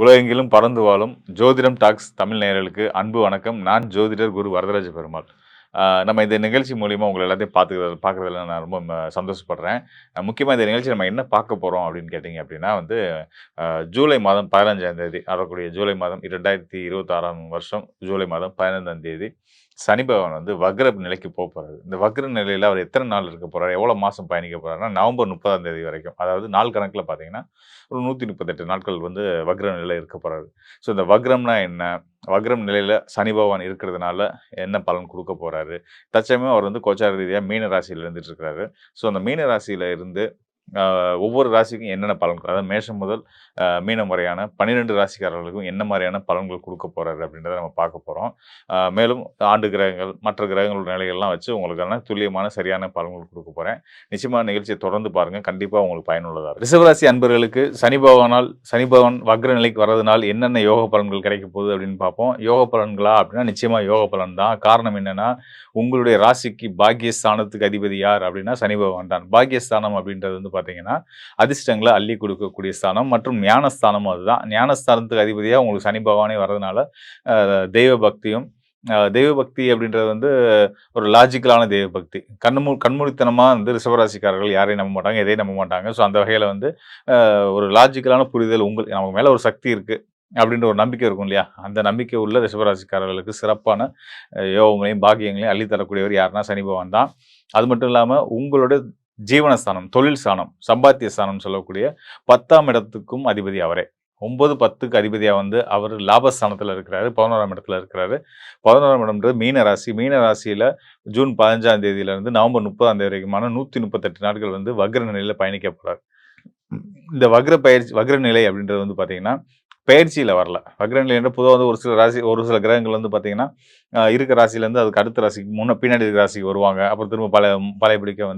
உலகெங்கிலும் பறந்து வாழும் ஜோதிடம் டாக்ஸ் தமிழ் நேயர்களுக்கு அன்பு வணக்கம். நான் ஜோதிடர் குரு வரதராஜ பெருமாள். நம்ம இந்த நிகழ்ச்சி மூலியமா உங்களை எல்லாத்தையும் பார்க்குறதுல நான் ரொம்ப சந்தோஷப்படுறேன். முக்கியமா இந்த நிகழ்ச்சி நம்ம என்ன பார்க்க போறோம் அப்படின்னு கேட்டீங்க அப்படின்னா ஜூலை மாதம் 15ஆம் தேதி வரக்கூடிய ஜூலை மாதம் 2026ஆம் வருஷம் ஜூலை மாதம் 15ஆம் தேதி சனி பகவான் வக்ர நிலைக்கு போறாரு. இந்த வக்ர நிலையில அவர் எத்தனை நாள் இருக்க போறாரு, எவ்வளவு மாசம் பயணிக்க போறாருன்னா நவம்பர் 30ஆம் தேதி வரைக்கும், அதாவது நாள் கணக்குல பாத்தீங்கன்னா ஒரு 138 நாட்கள் வக்ர நிலையில இருக்க போறாரு. ஸோ இந்த வக்ரம்னா என்ன, வக்ரம் நிலையில சனி பகவான் இருக்கிறதுனால என்ன பலன் கொடுக்க போறாரு. தற்சமயம் அவர் கோச்சார ரீதியா மீன ராசியில இருந்துட்டு இருக்கிறாரு. ஸோ அந்த மீன ராசியில இருந்து ஒவ்வொரு ராசிக்கும் என்னென்ன பலன்கள், அதாவது மேஷம் முதல் மீனம் வரையான 12 ராசிக்காரர்களுக்கும் என்ன மாதிரியான பலன்கள் கொடுக்க போறாரு அப்படின்றத நம்ம பார்க்க போறோம். மேலும் ஆண்டு கிரகங்கள் மற்ற கிரகங்களோட நிலைகள்லாம் வச்சு உங்களுக்கான துல்லியமான சரியான பலன்கள் கொடுக்க போறேன். நிச்சயமா நிகழ்ச்சியை தொடர்ந்து பாருங்க, கண்டிப்பா உங்களுக்கு பயனுள்ளதா இருக்கும். ரிஷபராசி அன்பர்களுக்கு சனி பகவான் வக்ர நிலைக்கு வர்றதுனால் என்னென்ன யோக பலன்கள் கிடைக்க போகுது அப்படின்னு பார்ப்போம். யோக பலன்களா அப்படின்னா நிச்சயமா யோக பலன் தான். காரணம் என்னன்னா, உங்களுடைய ராசிக்கு பாக்கியஸ்தானத்துக்கு அதிபதி யார் அப்படின்னா சனி பகவான் தான். பாக்கியஸ்தானம் அப்படின்றது பார்த்தீங்கன்னா அதிர்ஷ்டங்களை அள்ளி கொடுக்கக்கூடிய ஸ்தானம் மற்றும் ஞானஸ்தானமும் அதுதான். ஞானஸ்தானத்துக்கு அதிபதியாக உங்களுக்கு சனி பகவானே வர்றதுனால தெய்வ பக்தியும், தெய்வ பக்தி அப்படின்றது ஒரு லாஜிக்கலான தெய்வ பக்தி. கண்மூடித்தனமாக ரிஷபராசிக்காரர்கள் யாரையும் நம்ப மாட்டாங்க, எதையும் நம்ப மாட்டாங்க. ஸோ அந்த வகையில் ஒரு லாஜிக்கலான புரிதல், நமக்கு மேலே ஒரு சக்தி இருக்குது அப்படின்ற ஒரு நம்பிக்கை இருக்கும் இல்லையா, அந்த நம்பிக்கை உள்ள ரிஷபராசிக்காரர்களுக்கு சிறப்பான யோகங்களையும் பாக்கியங்களையும் அள்ளித்தரக்கூடியவர் யாருன்னா சனி பகவான் தான். அது மட்டும் இல்லாமல் உங்களோட ஜீவனஸ்தானம், தொழில் ஸ்தானம், சம்பாத்திய ஸ்தானம் சொல்லக்கூடிய 10ஆம் இடத்துக்கும் அதிபதி அவரே. 9, 10க்கு அதிபதியாக அவர் லாபஸ்தானத்தில் இருக்கிறாரு, 11ஆம் இடத்துல இருக்கிறாரு. 11ஆம் இடம்ன்றது மீன ராசி. மீன ராசியில் ஜூன் 15ஆம் தேதியிலிருந்து நவம்பர் 30ஆம் தேதி வரைக்குமான 138 நாட்கள் வக்ர நிலையில் பயணிக்க போகிறார். இந்த வக்ர நிலை அப்படின்றது பார்த்தீங்கன்னா பயிற்சியில் வரல. வக்ர நிலை என்ற பொதுவாக ஒரு சில கிரகங்கள் பார்த்தீங்கன்னா இருக்க ராசியிலேருந்து அதுக்கு அடுத்த ராசிக்கு பின்னாடி இருக்கிற ராசிக்கு வருவாங்க. அப்புறம் திரும்ப பழைய பிடிக்க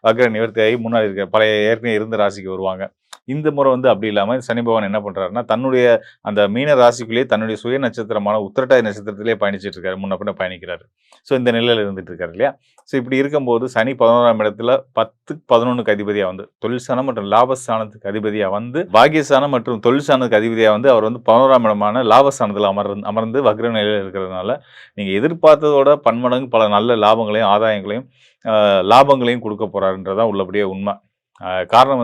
வக்ர நிவர்த்தி ஆகி முன்னாடி இருக்க ஏற்கனவே இருந்த ராசிக்கு வருவாங்க. இந்த முறை அப்படி இல்லாமல் சனி பகவான் என்ன பண்ணுறாருன்னா, தன்னுடைய அந்த மீன ராசிக்குள்ளேயே தன்னுடைய சுய நட்சத்திரமான உத்திரட்டாதி நட்சத்திரத்திலே பயணிச்சிட்டு இருக்காரு, முன்ன பின்ன பயணிக்கிறாரு. ஸோ இந்த நிலையில் இருந்துட்டு இருக்காரு இல்லையா. ஸோ இப்படி இருக்கும்போது சனி 11ஆம் இடத்துல 10, 11க்கு அதிபதியாக தொழில் ஸ்தானம் மற்றும் லாபஸ்தானத்துக்கு அதிபதியாக பாகியஸ்தானம் மற்றும் தொழில் ஸ்தானத்துக்கு அதிபதியாக அவர் 11ஆம் இடமான லாபஸ்தானத்தில் அமர்ந்து வக்ர நிலையில் இருக்கிறதுனால நீங்கள் எதிர்பார்த்ததோட பன்மடங்கு பல நல்ல லாபங்களையும் ஆதாயங்களையும் லாபங்களையும் கொடுக்க போறாருன்றதான் உள்ளபடியே உண்மை. காரணம்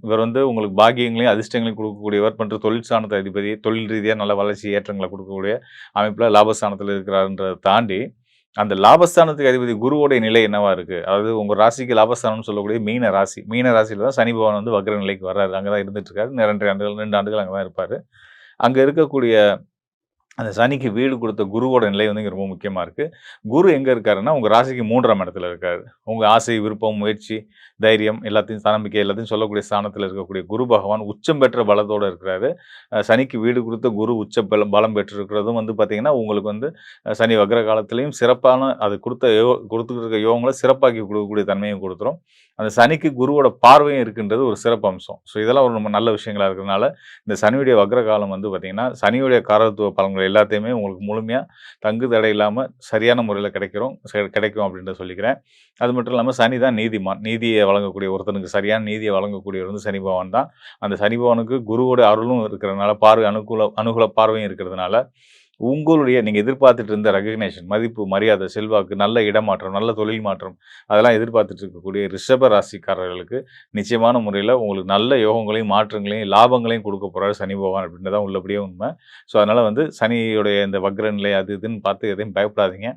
இவர் உங்களுக்கு பாக்கியங்களையும் அதிர்ஷ்டங்களையும் கொடுக்கக்கூடியவர் மற்றும் தொழில் ஸ்தானத்தை அதிபதி, தொழில் ரீதியாக நல்ல வளர்ச்சி ஏற்றங்களை கொடுக்கக்கூடிய அமைப்பில் லாபஸ்தானத்தில் இருக்கிறாருன்றதை தாண்டி அந்த லாபஸ்தானத்துக்கு அதிபதி குருவோடைய நிலை என்னவா இருக்கு, அதாவது உங்க ராசிக்கு லாபஸ்தானம்னு சொல்லக்கூடிய மீன ராசியில தான் சனி பகவான் வக்ர நிலைக்கு வர்றாரு. அங்கதான் இருந்துட்டு இருக்காரு. 2 ஆண்டுகள் அங்கதான் இருப்பாரு. அங்க இருக்கக்கூடிய அந்த சனிக்கு வீடு கொடுத்த குருவோட நிலை இங்கே ரொம்ப முக்கியமாக இருக்குது. குரு எங்கே இருக்காருன்னா உங்கள் ராசிக்கு 3ஆம் இடத்துல இருக்காரு. உங்கள் ஆசை, விருப்பம், முயற்சி, தைரியம் எல்லாத்தையும் தன்னம்பிக்கை எல்லாத்தையும் சொல்லக்கூடிய ஸ்தானத்தில் இருக்கக்கூடிய குரு பகவான் உச்சம் பெற்ற பலத்தோடு இருக்கிறாரு. சனிக்கு வீடு கொடுத்த குரு உச்ச பலம் பெற்றிருக்கிறதும் பார்த்தீங்கன்னா உங்களுக்கு சனி வக்ர காலத்திலையும் சிறப்பான அது கொடுத்துருக்க யோகங்களை சிறப்பாக்கி கொடுக்கக்கூடிய தன்மையும் கொடுத்துரும். அந்த சனிக்கு குருவோட பார்வையும் இருக்குன்றது ஒரு சிறப்பு அம்சம். ஸோ இதெல்லாம் ஒரு நம்ம நல்ல விஷயங்களா இருக்கிறதுனால இந்த சனியுடைய வக்ர காலம் பார்த்தீங்கன்னா சனியுடைய காரத்துவ பலன்கள் எல்லாத்தையுமே உங்களுக்கு முழுமையாக தங்கு தடை இல்லாமல் சரியான முறையில் கிடைக்கும் அப்படின்றத சொல்லிக்கிறேன். அது மட்டும் இல்லாமல் சனி தான் நீதிமான். நீதியை வழங்கக்கூடிய ஒருத்தனுக்கு சரியான நீதியை வழங்கக்கூடியவர் சனி பகவான் தான். அந்த சனி பகவானுக்கு குருவோட அருளும் இருக்கிறதுனால, பார்வை அனுகூல பார்வையும் இருக்கிறதுனால உங்களுடைய நீங்கள் எதிர்பார்த்துட்டு இருந்த ரெகக்னேஷன், மதிப்பு, மரியாதை, செல்வாக்கு, நல்ல இடமாற்றம், நல்ல தொழில் மாற்றம் அதெல்லாம் எதிர்பார்த்துட்டு இருக்கக்கூடிய ரிஷப ராசிக்காரர்களுக்கு நிச்சயமான முறையில் உங்களுக்கு நல்ல யோகங்களையும் மாற்றங்களையும் லாபங்களையும் கொடுக்க போகிறாரு சனி பகவான் அப்படின்றதான் உள்ளபடியே உண்மை. ஸோ அதனால் சனியுடைய இந்த வக்ர நிலை அது இதுன்னு பார்த்து எதையும் பயப்படாதீங்க.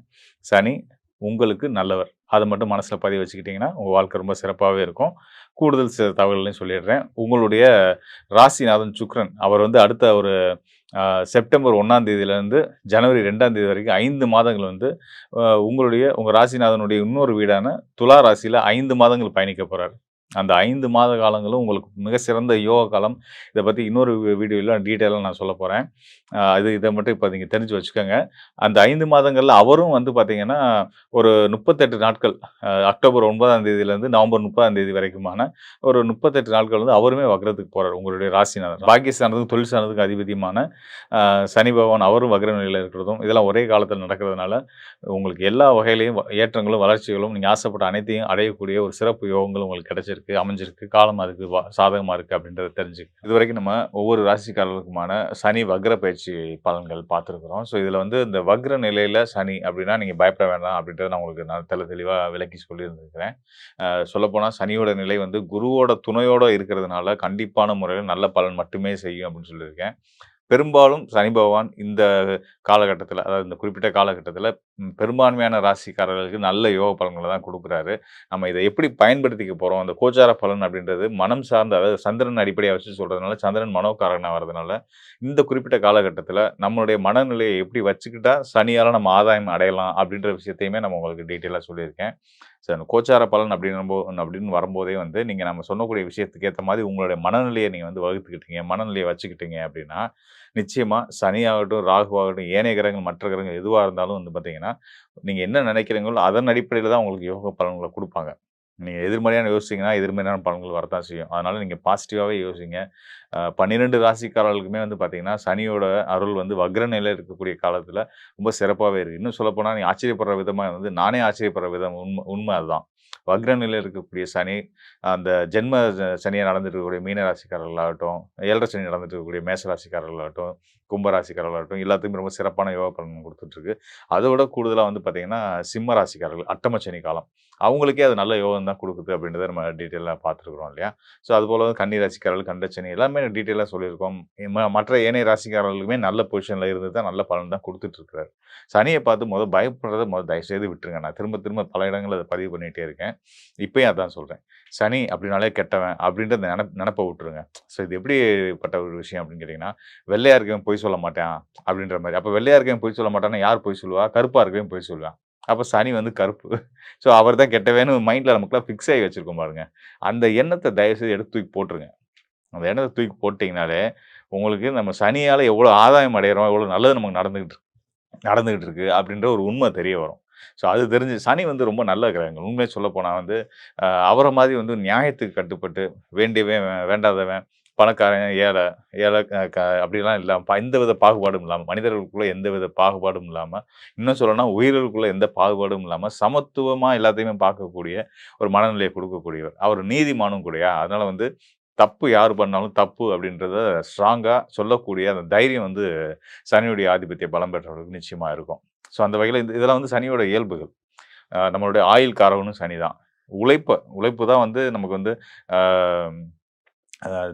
சனி உங்களுக்கு நல்லவர். அதை மட்டும் மனசில் பதிவு வச்சுக்கிட்டிங்கன்னா உங்கள் வாழ்க்கை ரொம்ப சிறப்பாகவே இருக்கும். கூடுதல் சில தகவல்களையும் சொல்லிடுறேன். உங்களுடைய ராசிநாதன் சுக்ரன் அவர் அடுத்த ஒரு செப்டம்பர் 1ஆம் தேதியிலேருந்து ஜனவரி 2ஆம் தேதி வரைக்கும் 5 மாதங்கள் உங்கள் ராசிநாதனுடைய இன்னொரு வீடான துலா ராசியில் 5 மாதங்கள் பயணிக்க போகிறார். அந்த 5 மாத காலங்களும் உங்களுக்கு மிக சிறந்த யோக காலம். இதை பற்றி இன்னொரு வீடியோவில் டீட்டெயிலாக நான் சொல்ல போகிறேன். இதை மட்டும் இப்போ நீங்கள் தெரிஞ்சு வச்சுக்கோங்க. அந்த 5 மாதங்களில் அவரும் பார்த்தீங்கன்னா ஒரு 38 நாட்கள், அக்டோபர் 9ஆம் தேதியிலேருந்து நவம்பர் 30ஆம் தேதி வரைக்குமான ஒரு 38 நாட்கள் அவருமே வக்ரத்துக்கு போகிறார். உங்களுடைய ராசிநாதன் பாகிஸ்தானத்துக்கும் தொழில் ஸ்தானத்துக்கும் அதிபதியுமான சனி பகவான் அவரும் வக்ர நிலையில் இருக்கிறதும் இதெல்லாம் ஒரே காலத்தில் நடக்கிறதுனால உங்களுக்கு எல்லா வகையிலையும் ஏற்றங்களும் வளர்ச்சிகளும் நீங்கள் ஆசைப்பட்ட அனைத்தையும் அடையக்கூடிய ஒரு சிறப்பு யோகங்களும் உங்களுக்கு கிடைச்சிருக்கு. அமைஞ்சிருக்கு அமைஞ்சிருக்கு காலம் அதுக்கு சாதகமாக இருக்குது அப்படின்றத தெரிஞ்சுக்க இதுவரைக்கும் நம்ம ஒவ்வொரு ராசிக்காரர்களுக்குமான சனி வக்ர பயிற்சி பலன்கள் பார்த்துருக்குறோம். ஸோ இதில் வந்து இந்த வக்ர நிலையில் சனி அப்படின்னா நீங்கள் பயப்பட வேண்டாம் அப்படின்றத நான் உங்களுக்கு நான் தெளிவாக விளக்கி சொல்லியிருந்திருக்கிறேன். சொல்லப்போனால் சனியோட நிலை வந்து குருவோட துணையோடு இருக்கிறதுனால கண்டிப்பான முறையில் நல்ல பலன் மட்டுமே செய்யும் அப்படின்னு சொல்லியிருக்கேன். பெரும்பாலும் சனி பகவான் இந்த காலகட்டத்தில், அதாவது இந்த குறிப்பிட்ட காலகட்டத்தில் பெரும்பான்மையான ராசிக்காரர்களுக்கு நல்ல யோக பலன்களை தான் கொடுக்குறாரு. நம்ம இதை எப்படி பயன்படுத்திக்க போகிறோம், அந்த கோச்சார பலன் அப்படின்றது மனம் சார்ந்த, அதாவது சந்திரன் அடிப்படையாக வச்சு சொல்கிறதுனால, சந்திரன் மனோகாரகனாக வர்றதுனால இந்த குறிப்பிட்ட காலகட்டத்தில் நம்மளுடைய மனநிலையை எப்படி வச்சுக்கிட்டா சனியால் நம்ம ஆதாயம் அடையலாம் அப்படின்ற விஷயத்தையுமே நம்ம உங்களுக்கு டீட்டெயிலாக சொல்லியிருக்கேன். சார் அந்த கோச்சார பலன் அப்படின்னு வரும்போதே வந்து நீங்கள் நம்ம சொல்லக்கூடிய விஷயத்துக்கு ஏற்ற மாதிரி உங்களுடைய மனநிலையை நீங்கள் வந்து வகுத்துக்கிட்டீங்க, மனநிலையை வச்சுக்கிட்டீங்க அப்படின்னா நிச்சயமாக சனியாகட்டும், ராகுவாகட்டும், ஏனைய கிரகங்கள், மற்ற கிரகங்கள் எதுவாக இருந்தாலும் வந்து பார்த்தீங்கன்னா, நீங்கள் என்ன நினைக்கிறீங்களோ அதன் அடிப்படையில் தான் உங்களுக்கு யோக பலன்களை கொடுப்பாங்க. நீங்கள் எதிர்மறையான யோசிச்சிங்கன்னா எதிர்மறையான பலன்கள் வரத்தான் செய்யும். அதனால் நீங்கள் பாசிட்டிவாகவே யோசிங்க. 12 ராசிக்காரர்களுக்குமே வந்து பார்த்தீங்கன்னா, சனியோட அருள் வந்து வக்ர நிலையில் இருக்கக்கூடிய காலத்தில் ரொம்ப சிறப்பாகவே இருக்குது. இன்னும் சொல்லப்போனால் நீ ஆச்சரியப்படுற விதமாக வந்து நானே ஆச்சரியப்படுற விதம் உண்மை அதுதான். வக்ர நிலையில் இருக்கக்கூடிய சனி, அந்த ஜென்ம சனியாக நடந்துட்டு இருக்கக்கூடிய மீன ராசிக்காரர்களாகட்டும், 7 சனி நடந்துட்டு இருக்கக்கூடிய மேச ராசிக்காரர்களாகட்டும், கும்ப ராசிக்காரர்களாகட்டும் எல்லாத்துக்குமே ரொம்ப சிறப்பான யோக பலன் கொடுத்துட்ருக்கு. அதோட கூடுதலாக வந்து பார்த்தீங்கன்னா, சிம்ம ராசிக்காரர்கள் அட்டம சனி காலம் அவங்களுக்கே அது நல்ல யோகம் தான் கொடுக்குது அப்படின்றத நம்ம டீட்டெயிலாக பார்த்துருக்குறோம் இல்லையா? ஸோ அதுபோல் கன்னி ராசிக்காரர்கள், கண்டச்சனி எல்லாமே டீட்டெயிலாக சொல்லியிருக்கோம். மற்ற ஏனைய ராசிக்காரர்களுக்குமே நல்ல பொசிஷனில் இருந்து தான் நல்ல பலன் தான் கொடுத்துட்ருக்கிறாரு. சனியை பார்த்து பயப்படுறத தயவுசெய்து விட்டுருங்க. நான் திரும்ப திரும்ப பல இடங்களில் அதை பதிவு பண்ணிகிட்டே இருக்கேன். இப்பயும் அதான் சொல்கிறேன். சனி அப்படின்னாலே கெட்டவன் அப்படின்ற நினப்பை விட்டுருங்க. ஸோ இது எப்படிப்பட்ட ஒரு விஷயம் அப்படின்னு கேட்டிங்கன்னா, வெள்ளையாக இருக்கவன் பொய் சொல்ல மாட்டான் அப்படின்ற மாதிரி. அப்போ வெள்ளையாக இருக்கவன் பொய் சொல்ல மாட்டான்னா யார் பொய் சொல்லுவா? கருப்பாக இருக்கவன் பொய் சொல்லுவான். அப்போ சனி வந்து கருப்பு. ஸோ அவர் தான் கெட்டவேன்னு மைண்டில் நமக்குலாம் ஃபிக்ஸ் ஆகி வச்சுருக்கோம் பாருங்க. அந்த எண்ணத்தை தயவுசெய்து எடுத்து தூக்கி போட்டுருங்க. அந்த எண்ணத்தை தூக்கி போட்டிங்கனாலே உங்களுக்கு நம்ம சனியால் எவ்வளோ ஆதாயம் அடைகிறோம், எவ்வளோ நல்லது நமக்கு நடந்துகிட்டு இருக்கு அப்படின்ற ஒரு உண்மை தெரிய வரும். ஸோ அது தெரிஞ்சு சனி வந்து ரொம்ப நல்ல கிரகங்கள். உண்மையை சொல்லப்போனால் வந்து அவரை மாதிரி வந்து நியாயத்துக்கு கட்டுப்பட்டு வேண்டியவன் வேண்டாதவன், பணக்காரன் ஏழை ஏழை அப்படிலாம் இல்லாமல் எந்தவித பாகுபாடும் இல்லாமல், மனிதர்களுக்குள்ள எந்தவித பாகுபாடும் இல்லாமல், இன்னும் சொல்லணும்னா உயிர்களுக்குள்ள எந்த பாகுபாடும் இல்லாமல் சமத்துவமாக எல்லாத்தையுமே பார்க்கக்கூடிய ஒரு மனநிலையை கொடுக்கக்கூடியவர். அவர் நீதிமானும் கூடயா. அதனால் வந்து தப்பு யார் பண்ணாலும் தப்பு அப்படின்றத ஸ்ட்ராங்காக சொல்லக்கூடிய அந்த தைரியம் வந்து சனியுடைய ஆதிபத்திய பலம் பெற்றவர்களுக்கு நிச்சயமாக இருக்கும். ஸோ அந்த வகையில் இதெல்லாம் வந்து சனியோட இயல்புகள். நம்மளுடைய ஆயுள் காரகனும் சனி தான். உழைப்பு தான் வந்து நமக்கு வந்து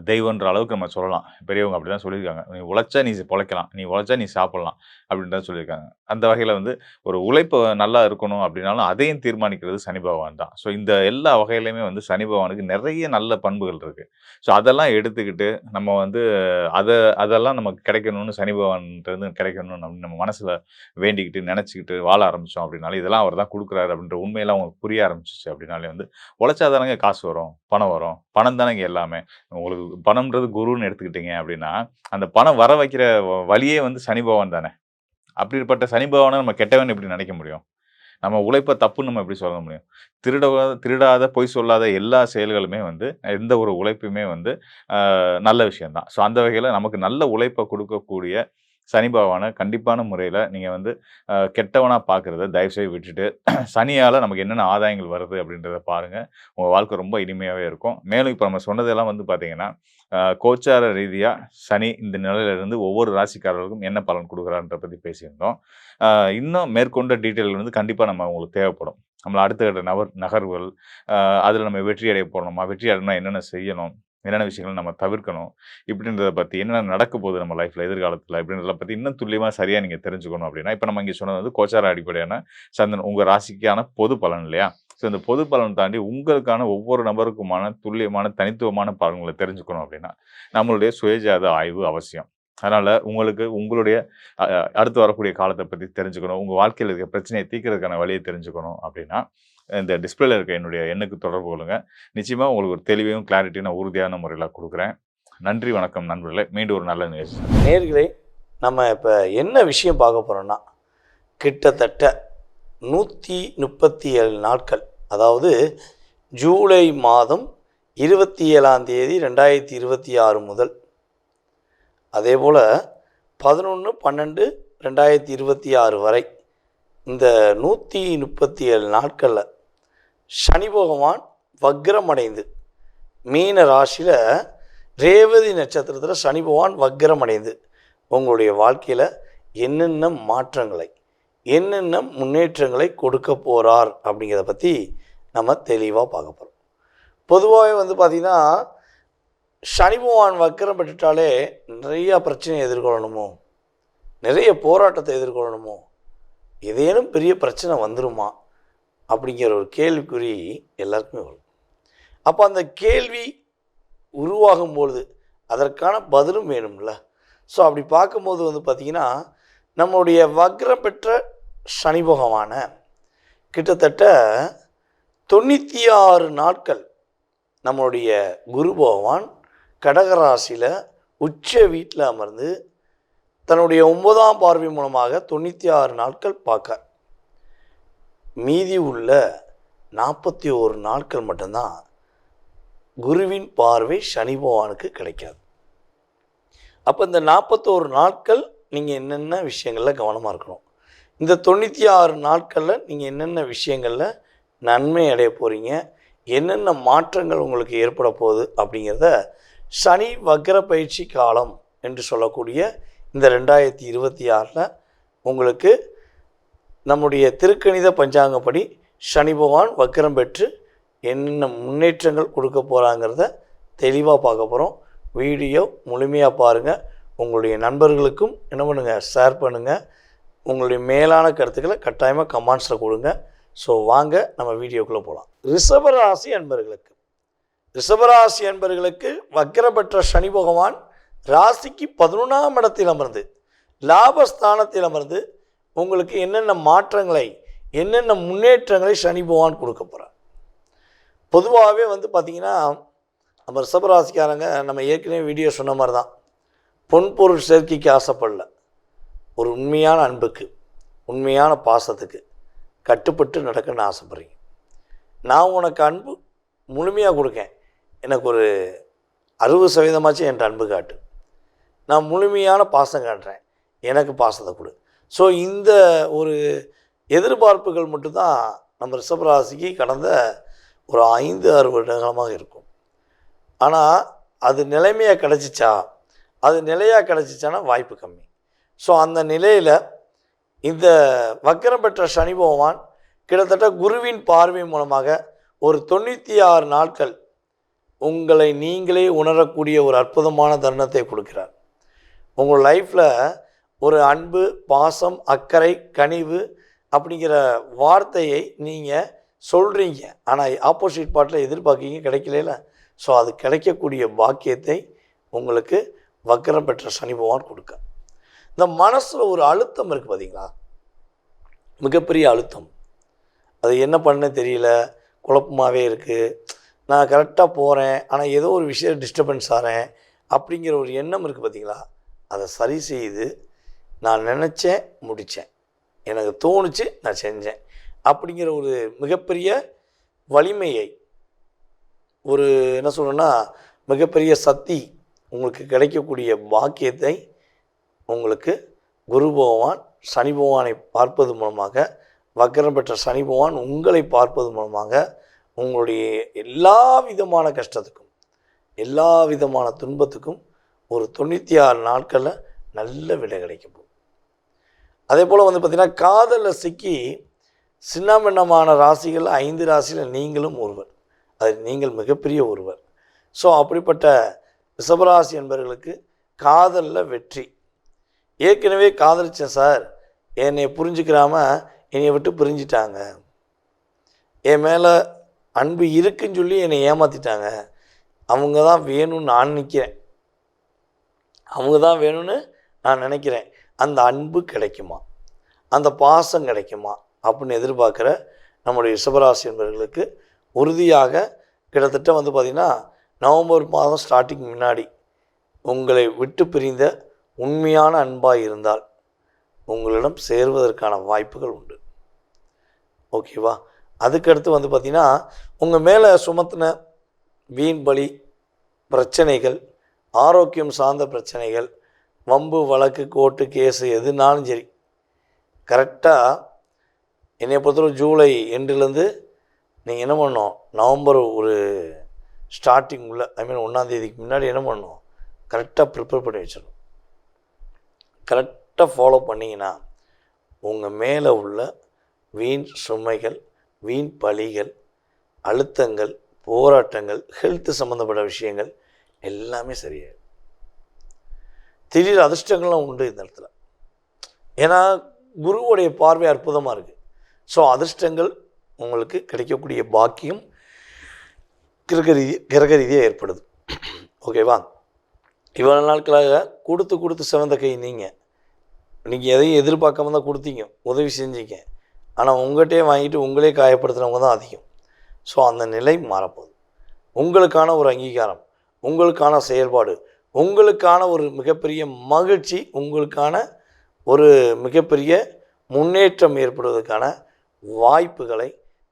தெய்வன்ற அளவுக்கு நம்ம சொல்லலாம். பெரியவங்க அப்படி தான் சொல்லியிருக்காங்க. நீ உழைச்சா நீ பொழைக்கலாம், நீ உழைச்சா நீ சாப்பிடலாம் அப்படின்னு தான் சொல்லியிருக்காங்க. அந்த வகையில் வந்து ஒரு உழைப்பு நல்லா இருக்கணும் அப்படின்னாலும் அதையும் தீர்மானிக்கிறது சனி பகவான் தான். ஸோ இந்த எல்லா வகையிலையுமே வந்து சனி பகவானுக்கு நிறைய நல்ல பண்புகள் இருக்குது. ஸோ அதெல்லாம் எடுத்துக்கிட்டு நம்ம வந்து அதெல்லாம் நமக்கு கிடைக்கணும்னு சனி பகவான்கிட்டருந்து கிடைக்கணும்னு நம்ம மனசில் வேண்டிக்கிட்டு நினச்சிக்கிட்டு வாழ ஆரம்பித்தோம் அப்படின்னாலே இதெல்லாம் அவர் தான் கொடுக்குறாரு அப்படின்ற உண்மையெல்லாம் அவங்களுக்கு புரிய ஆரம்பிச்சிச்சு அப்படின்னாலே வந்து உழைச்சாதானங்க காசு வரும், பணம் வரும். பணம் தானேங்க எல்லாமே. உங்களுக்கு பணம்ன்றது குருன்னு எடுத்துக்கிட்டீங்க அப்படின்னா, அந்த பணம் வர வைக்கிற வழியே வந்து சனி பகவான் தானே. அப்படிப்பட்ட சனி பகவானை நம்ம கெட்டவன் எப்படி நினைக்க முடியும்? நம்ம உழைப்ப தப்புன்னு நம்ம எப்படி சொல்ல முடியும்? திருடாத, பொய் சொல்லாத எல்லா செயல்களுமே வந்து எந்த ஒரு உழைப்புமே வந்து நல்ல விஷயம் தான். ஸோ அந்த வகையில் நமக்கு நல்ல உழைப்பை கொடுக்கக்கூடிய சனி பகவானை கண்டிப்பான முறையில் நீங்கள் வந்து கெட்டவனாக பார்க்குறத தயவுசெய்து விட்டுட்டு சனியால் நமக்கு என்னென்ன ஆதாயங்கள் வருது அப்படின்றத பாருங்கள். உங்கள் வாழ்க்கை ரொம்ப இனிமையாகவே இருக்கும். மேலும் இப்போ நம்ம சொன்னதெல்லாம் வந்து பார்த்தீங்கன்னா, கோச்சார ரீதியாக சனி இந்த நிலையிலிருந்து ஒவ்வொரு ராசிக்காரர்களுக்கும் என்ன பலன் கொடுக்குறான்ற பற்றி பேசியிருந்தோம். இன்னும் மேற்கொண்ட டீட்டெயில் வந்து கண்டிப்பாக நம்ம உங்களுக்கு தேவைப்படும். நம்மளை அடுத்த கட்ட நகர்வுகள், அதில் நம்ம வெற்றி அடைய போகணுமா, வெற்றி அடையணும்னா என்னென்ன செய்யணும், என்னென்ன விஷயங்கள் நம்ம தவிர்க்கணும், இப்படின்றத பற்றி என்னென்ன நடக்க போகுது நம்ம லைஃப்பில் எதிர்காலத்தில் இப்படின்றத பற்றி இன்னும் துல்லியமாக சரியாக நீங்கள் தெரிஞ்சுக்கணும் அப்படின்னா, இப்போ நம்ம இங்கே சொன்னது வந்து கோச்சார அடிப்படையான சந்திரன் உங்கள் ராசிக்கான பொது பலன் இல்லையா? ஸோ இந்த பொது பலன் தாண்டி உங்களுக்கான ஒவ்வொரு நபருக்குமான துல்லியமான தனித்துவமான பலன்களை தெரிஞ்சுக்கணும் அப்படின்னா நம்மளுடைய சுயஜாத ஆய்வு அவசியம். அதனால் உங்களுக்கு உங்களுடைய அடுத்து வரக்கூடிய காலத்தை பற்றி தெரிஞ்சுக்கணும், உங்கள் வாழ்க்கையில் இருக்க பிரச்சனையை தீர்க்கிறதுக்கான வழியை தெரிஞ்சுக்கணும் அப்படின்னா இந்த டிஸ்பிளேல இருக்க என்னுடைய எண்ணுக்கு தொடர்பு கொள்ளுங்க. நிச்சயமாக உங்களுக்கு ஒரு தெளிவையும் கிளாரிட்டியும் நான் உறுதியான முறையில் கொடுக்குறேன். நன்றி, வணக்கம் நண்பர்களே. மீண்டும் ஒரு நல்ல நிகழ்ச்சி. நேயர்களே, நம்ம இப்போ என்ன விஷயம் பார்க்க போகிறோன்னா, கிட்டத்தட்ட 137 நாட்கள், அதாவது ஜூலை மாதம் 27ஆம் தேதி 2026 முதல், அதே போல் 11/12/2026 வரை இந்த 137 நாட்களில் சனி பகவான் வக்ரமடைந்து மீன ராசியில் ரேவதி நட்சத்திரத்தில் சனி பகவான் வக்ரம் அடைந்து உங்களுடைய வாழ்க்கையில் என்னென்ன மாற்றங்களை என்னென்ன முன்னேற்றங்களை கொடுக்க போகிறார் அப்படிங்கிறத பற்றி நம்ம தெளிவாக பார்க்க போகிறோம். பொதுவாகவே பார்த்திங்கன்னா சனி பகவான் வக்ரம் பெற்றுட்டாலே நிறையா பிரச்சனையை எதிர்கொள்ளணுமோ, நிறைய போராட்டத்தை எதிர்கொள்ளணுமோ, ஏதேனும் பெரிய பிரச்சனை வந்துருமா அப்படிங்கிற ஒரு கேள்விக்குறி எல்லாருக்குமே வரும். அப்போ அந்த கேள்வி உருவாகும் பொழுது அதற்கான பதிலும் வேணும்ல. ஸோ அப்படி பார்க்கும்போது பார்த்திங்கன்னா நம்மளுடைய வக்ரம் பெற்ற சனி பகவான கிட்டத்தட்ட 96 நாட்கள் நம்மளுடைய குரு பகவான் கடகராசியில் உச்ச வீட்டில் அமர்ந்து தன்னுடைய 9ஆம் பார்வை மூலமாக 96 நாட்கள் பார்க்க, மீதி உள்ள 41 நாட்கள் மட்டும்தான் குருவின் பார்வை சனி பகவானுக்கு கிடைக்காது. அப்போ இந்த 41 நாட்கள் நீங்கள் என்னென்ன விஷயங்களில் கவனமாக இருக்கணும், இந்த 96 நாட்களில் நீங்கள் என்னென்ன விஷயங்களில் நன்மை அடைய போகிறீங்க, என்னென்ன மாற்றங்கள் உங்களுக்கு ஏற்பட போகுது அப்படிங்கிறத சனி வக்ர பயிற்சி காலம் என்று சொல்லக்கூடிய இந்த 2026 உங்களுக்கு நம்முடைய திருக்கணித பஞ்சாங்கப்படி சனி பகவான் வக்ரம் பெற்று என்னென்ன முன்னேற்றங்கள் கொடுக்க போகிறாங்கிறத தெளிவாக பார்க்க போகிறோம். வீடியோ முழுமையாக பாருங்கள். உங்களுடைய நண்பர்களுக்கும் என்ன பண்ணுங்கள், ஷேர் பண்ணுங்கள். உங்களுடைய மேலான கருத்துக்களை கட்டாயமாக கமெண்ட்ஸில் கொடுங்க. ஸோ வாங்க நம்ம வீடியோக்குள்ளே போகலாம். ரிஷபராசி அன்பர்களுக்கு வக்ரம் பெற்ற சனி பகவான் ராசிக்கு 11ஆம் இடத்தில் அமர்ந்து லாபஸ்தானத்தில் அமர்ந்து உங்களுக்கு என்னென்ன மாற்றங்களை என்னென்ன முன்னேற்றங்களை சனி பகவான் கொடுக்க போகிறார். பொதுவாகவே பார்த்திங்கன்னா நம்ம ரிஷபராசிக்காரங்க நம்ம ஏற்கனவே வீடியோ சொன்ன மாதிரி தான், பொன்பொருள் சேர்க்கைக்கு ஆசைப்படல, ஒரு உண்மையான அன்புக்கு உண்மையான பாசத்துக்கு கட்டுப்பட்டு நடக்கணும்னு ஆசைப்பட்றீங்க. நான் உனக்கு அன்பு முழுமையாக கொடுக்கேன், எனக்கு ஒரு 60% என்கிட்ட அன்பு காட்டு, நான் முழுமையான பாசம் காட்டுறேன், எனக்கு பாசத்தை கொடு. ஸோ இந்த ஒரு எதிர்பார்ப்புகள் மட்டும்தான் நம்ம ரிஷபராசிக்கு கடந்த ஒரு 5-6 வருடங்களாக இருக்கும். ஆனால் அது நிலைமையாக கிடச்சிச்சானா வாய்ப்பு கம்மி. ஸோ அந்த நிலையில் இந்த வக்ரம் பெற்ற சனி பகவான் கிட்டத்தட்ட குருவின் பார்வை மூலமாக ஒரு 96 நாட்கள் உங்களை நீங்களே உணரக்கூடிய ஒரு அற்புதமான தருணத்தை கொடுக்கிறார். உங்கள் லைஃப்பில் ஒரு அன்பு, பாசம், அக்கறை, கனிவு அப்படிங்கிற வார்த்தையை நீங்கள் சொல்கிறீங்க, ஆனால் ஆப்போசிட் பார்ட்டில் எதிர்பார்க்கீங்க, கிடைக்கல. ஸோ அது கிடைக்கக்கூடிய பாக்கியத்தை உங்களுக்கு வக்ரம் பெற்ற சனி பகவான் கொடுக்க. இந்த மனசில் ஒரு அழுத்தம் இருக்குது பார்த்தீங்களா, மிகப்பெரிய அழுத்தம். அது என்ன பண்ண தெரியல, குழப்பமாகவே இருக்குது, நான் கரெக்டாக போகிறேன் ஆனால் ஏதோ ஒரு விஷயம் டிஸ்டர்பன்ஸ் ஆகிறேன் அப்படிங்கிற ஒரு எண்ணம் இருக்குது பார்த்தீங்களா. அதை சரி செய்து நான் நினச்சேன், முடித்தேன், எனக்கு தோணுச்சு, நான் செஞ்சேன் அப்படிங்கிற ஒரு மிகப்பெரிய வலிமையை, ஒரு என்ன சொல்கிறேன்னா மிகப்பெரிய சக்தி உங்களுக்கு கிடைக்கக்கூடிய பாக்கியத்தை உங்களுக்கு குரு பகவான் சனி பகவானை பார்ப்பது மூலமாக, வக்ரம் பெற்ற சனி பகவான் உங்களை பார்ப்பது மூலமாக உங்களுடைய எல்லா விதமான கஷ்டத்துக்கும் எல்லா விதமான துன்பத்துக்கும் ஒரு 96 நாட்களில் நல்ல விடை கிடைக்க போகும். அதே போல் பார்த்திங்கன்னா காதலில் சிக்கி சின்னபின்னமான ராசிகள் 5 ராசியில் நீங்களும் ஒருவர், அது நீங்கள் மிகப்பெரிய ஒருவர். ஸோ அப்படிப்பட்ட ரிஷபராசி என்பவர்களுக்கு காதலில் வெற்றி. ஏற்கனவே காதலிச்சேன் சார், என்னை புரிஞ்சுக்கிறாமல் என்னை விட்டு பிரிஞ்சிட்டாங்க, என் மேலே அன்பு இருக்குன்னு சொல்லி என்னை ஏமாற்றிட்டாங்க, அவங்க தான் வேணும்னு நான் நிற்கிறேன், அவங்க தான் வேணும்னு நான் நினைக்கிறேன், அந்த அன்பு கிடைக்குமா, அந்த பாசம் கிடைக்குமா அப்படின்னு எதிர்பார்க்குற நம்முடைய ரிஷபராசி என்பவர்களுக்கு உறுதியாக கிட்டத்தட்ட பார்த்திங்கன்னா நவம்பர் மாதம் ஸ்டார்டிங் முன்னாடி உங்களை விட்டு பிரிந்த உண்மையான அன்பாக இருந்தால் உங்களிடம் சேர்வதற்கான வாய்ப்புகள் உண்டு. ஓகேவா? அதுக்கடுத்து பார்த்திங்கன்னா உங்கள் மேலே சுமத்தின வீண் பலி பிரச்சனைகள், ஆரோக்கியம் சார்ந்த பிரச்சனைகள், வம்பு வழக்கு கோர்ட்டு கேஸு எதுனாலும் சரி, கரெக்டாக என்னை பொறுத்தவரை ஜூலை எண்டுலேருந்து நீங்கள் என்ன பண்ணணும், நவம்பர் ஒரு ஸ்டார்டிங் உள்ள ஒன்றாந்தேதிக்கு முன்னாடி என்ன பண்ணணும், கரெக்டாக ப்ரிப்பேர் பண்ணி வச்சிடணும். கரெக்டாக ஃபாலோ பண்ணிங்கன்னா உங்கள் மேலே உள்ள வீண் சுமைகள், வீண் பழிகள், அழுத்தங்கள், போராட்டங்கள், ஹெல்த்து சம்மந்தப்பட்ட விஷயங்கள் எல்லாமே சரியாயிடும். திடீர் அதிர்ஷ்டங்கள்லாம் உண்டு இந்த இடத்துல. ஏன்னா குருவுடைய பார்வை அற்புதமாக இருக்குது. ஸோ அதிர்ஷ்டங்கள் உங்களுக்கு கிடைக்கக்கூடிய பாக்கியம் கிரக ரீதியாக ஏற்படுது. ஓகேவா? இவ்வளோ நாட்களாக கொடுத்து சிவந்த கை நீங்கள் எதையும் எதிர்பார்க்காம தான் கொடுத்தீங்க, உதவி செஞ்சீங்க. ஆனால் உங்கள்கிட்டே வாங்கிட்டு உங்களே காயப்படுத்துகிறவங்க தான் அதிகம். ஸோ அந்த நிலை மாறப்போகுது. உங்களுக்கான ஒரு அங்கீகாரம், உங்களுக்கான செயல்பாடு, உங்களுக்கான ஒரு மிகப்பெரிய மகிழ்ச்சி, உங்களுக்கான ஒரு மிகப்பெரிய முன்னேற்றம் ஏற்படுவதற்கான வாய்ப்புகளை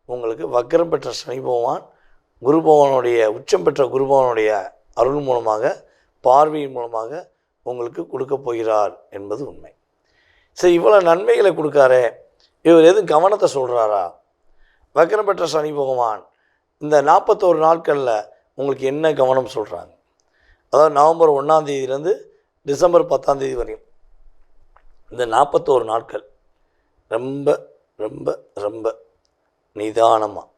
உங்களுக்கு வக்ரம் பெற்ற சனி பகவான், குரு பகவானுடைய உச்சம் பெற்ற குரு பகவானுடைய அருள் மூலமாக, பார்வையின் மூலமாக உங்களுக்கு கொடுக்க போகிறார் என்பது உண்மை. சரி, இவ்வளோ நன்மைகளை கொடுக்காரே, இவர் எதுவும் கவனத்தை சொல்கிறாரா? வக்ரம் பெற்ற சனி பகவான் இந்த 41 நாட்களில் உங்களுக்கு என்ன கவனம் சொல்கிறாங்க? அதாவது நவம்பர் 1 டிசம்பர் 10 வரையும் இந்த 41 நாட்கள் ரொம்ப ரொம்ப ரொம்ப நிதானமாக,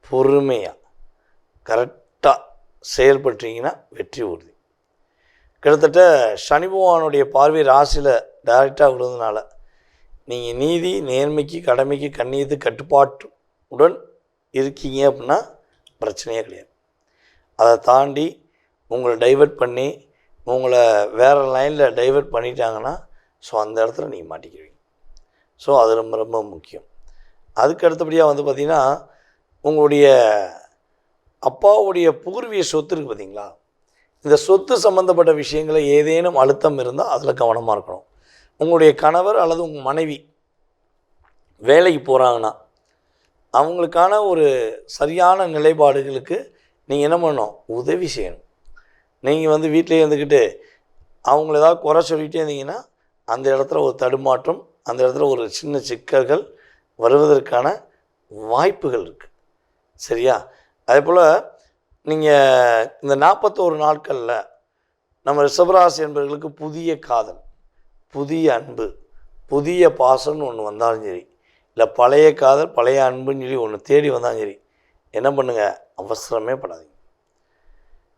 பொறுமையாக, கரெக்டாக செயல்பட்டீங்கன்னா வெற்றி உறுதி. கிட்டத்தட்ட சனி பகவானுடைய பார்வை ராசியில் டைரெக்டாக விடுறதுனால நீங்கள் நீதி, நேர்மைக்கு, கடமைக்கு, கண்ணியத்து, கட்டுப்பாட்டுடன் இருக்கீங்க அப்படின்னா பிரச்சனையே கிடையாது. அதை தாண்டி உங்களை டைவர்ட் பண்ணி உங்களை வேறு லைனில் டைவர்ட் பண்ணிட்டாங்கன்னா ஸோ அந்த இடத்துல நீங்கள் மாட்டிக்குவீங்க. ஸோ அது ரொம்ப ரொம்ப முக்கியம். அதுக்கு அடுத்தபடியாக பார்த்திங்கன்னா உங்களுடைய அப்பாவுடைய பூர்வீக சொத்து இருக்குது பார்த்தீங்களா, இந்த சொத்து சம்மந்தப்பட்ட விஷயங்களை ஏதேனும் அழுத்தம் இருந்தால் அதில் கவனமாக இருக்கணும். உங்களுடைய கணவர் அல்லது உங்கள் மனைவி வேலைக்கு போகிறாங்கன்னா அவங்களுக்கான ஒரு சரியான நிலைப்பாடுகளுக்கு நீங்கள் என்ன பண்ணணும், உதவி செய்யணும். நீங்கள் வீட்டிலே இருந்துக்கிட்டு அவங்கள ஏதாவது குறை சொல்லிகிட்டே இருந்தீங்கன்னா அந்த இடத்துல ஒரு தடுமாற்றம், அந்த இடத்துல ஒரு சின்ன சிக்கல்கள் வருவதற்கான வாய்ப்புகள் இருக்குது. சரியா? அதே போல் நீங்கள் இந்த 41 நாட்களில் நம்ம ரிஷபராசி என்பவர்களுக்கு புதிய காதல், புதிய அன்பு, புதிய பாசம்னு ஒன்று வந்தாலும் சரி, இல்லை பழைய காதல், பழைய அன்புன்னு சொல்லி ஒன்று தேடி வந்தாலும் சரி, என்ன பண்ணுங்கள், அவசரமே படாதீங்க.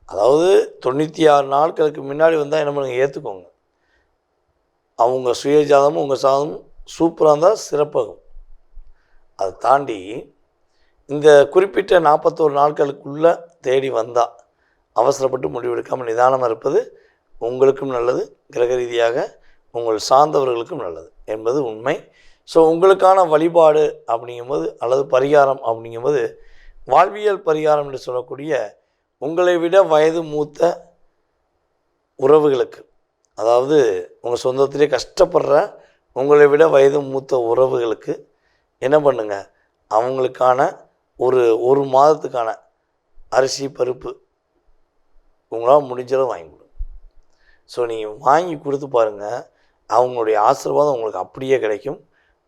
அதாவது 96 நாட்களுக்கு முன்னாடி வந்தால் என்ன பண்ணுங்கள், ஏற்றுக்கோங்க. அவங்க சுயஜாதமும் உங்கள் சாதமும் சூப்பராக இருந்தால் சிறப்பாகும். அதை தாண்டி இந்த குறிப்பிட்ட 41 நாட்களுக்குள்ளே தேடி வந்தால் அவசரப்பட்டு முடிவெடுக்காமல் நிதானமாக இருப்பது உங்களுக்கும் நல்லது, கிரக ரீதியாக உங்கள் சார்ந்தவர்களுக்கும் நல்லது என்பது உண்மை. ஸோ உங்களுக்கான வழிபாடு அப்படிங்கும்போது அல்லது பரிகாரம் அப்படிங்கும்போது வாழ்வியல் பரிகாரம் என்று சொல்லக்கூடிய உங்களை விட வயது மூத்த உறவுகளுக்கு, அதாவது உங்கள் சொந்தத்திலே கஷ்டப்படுற உங்களை விட வயது மூத்த உறவுகளுக்கு என்ன பண்ணுங்க, அவங்களுக்கான ஒரு மாதத்துக்கான அரிசி பருப்பு உங்களால் முடிஞ்சளவு வாங்கி கொடுங்க. ஸோ நீங்கள் வாங்கி கொடுத்து பாருங்கள், அவங்களுடைய ஆசீர்வாதம் உங்களுக்கு அப்படியே கிடைக்கும்.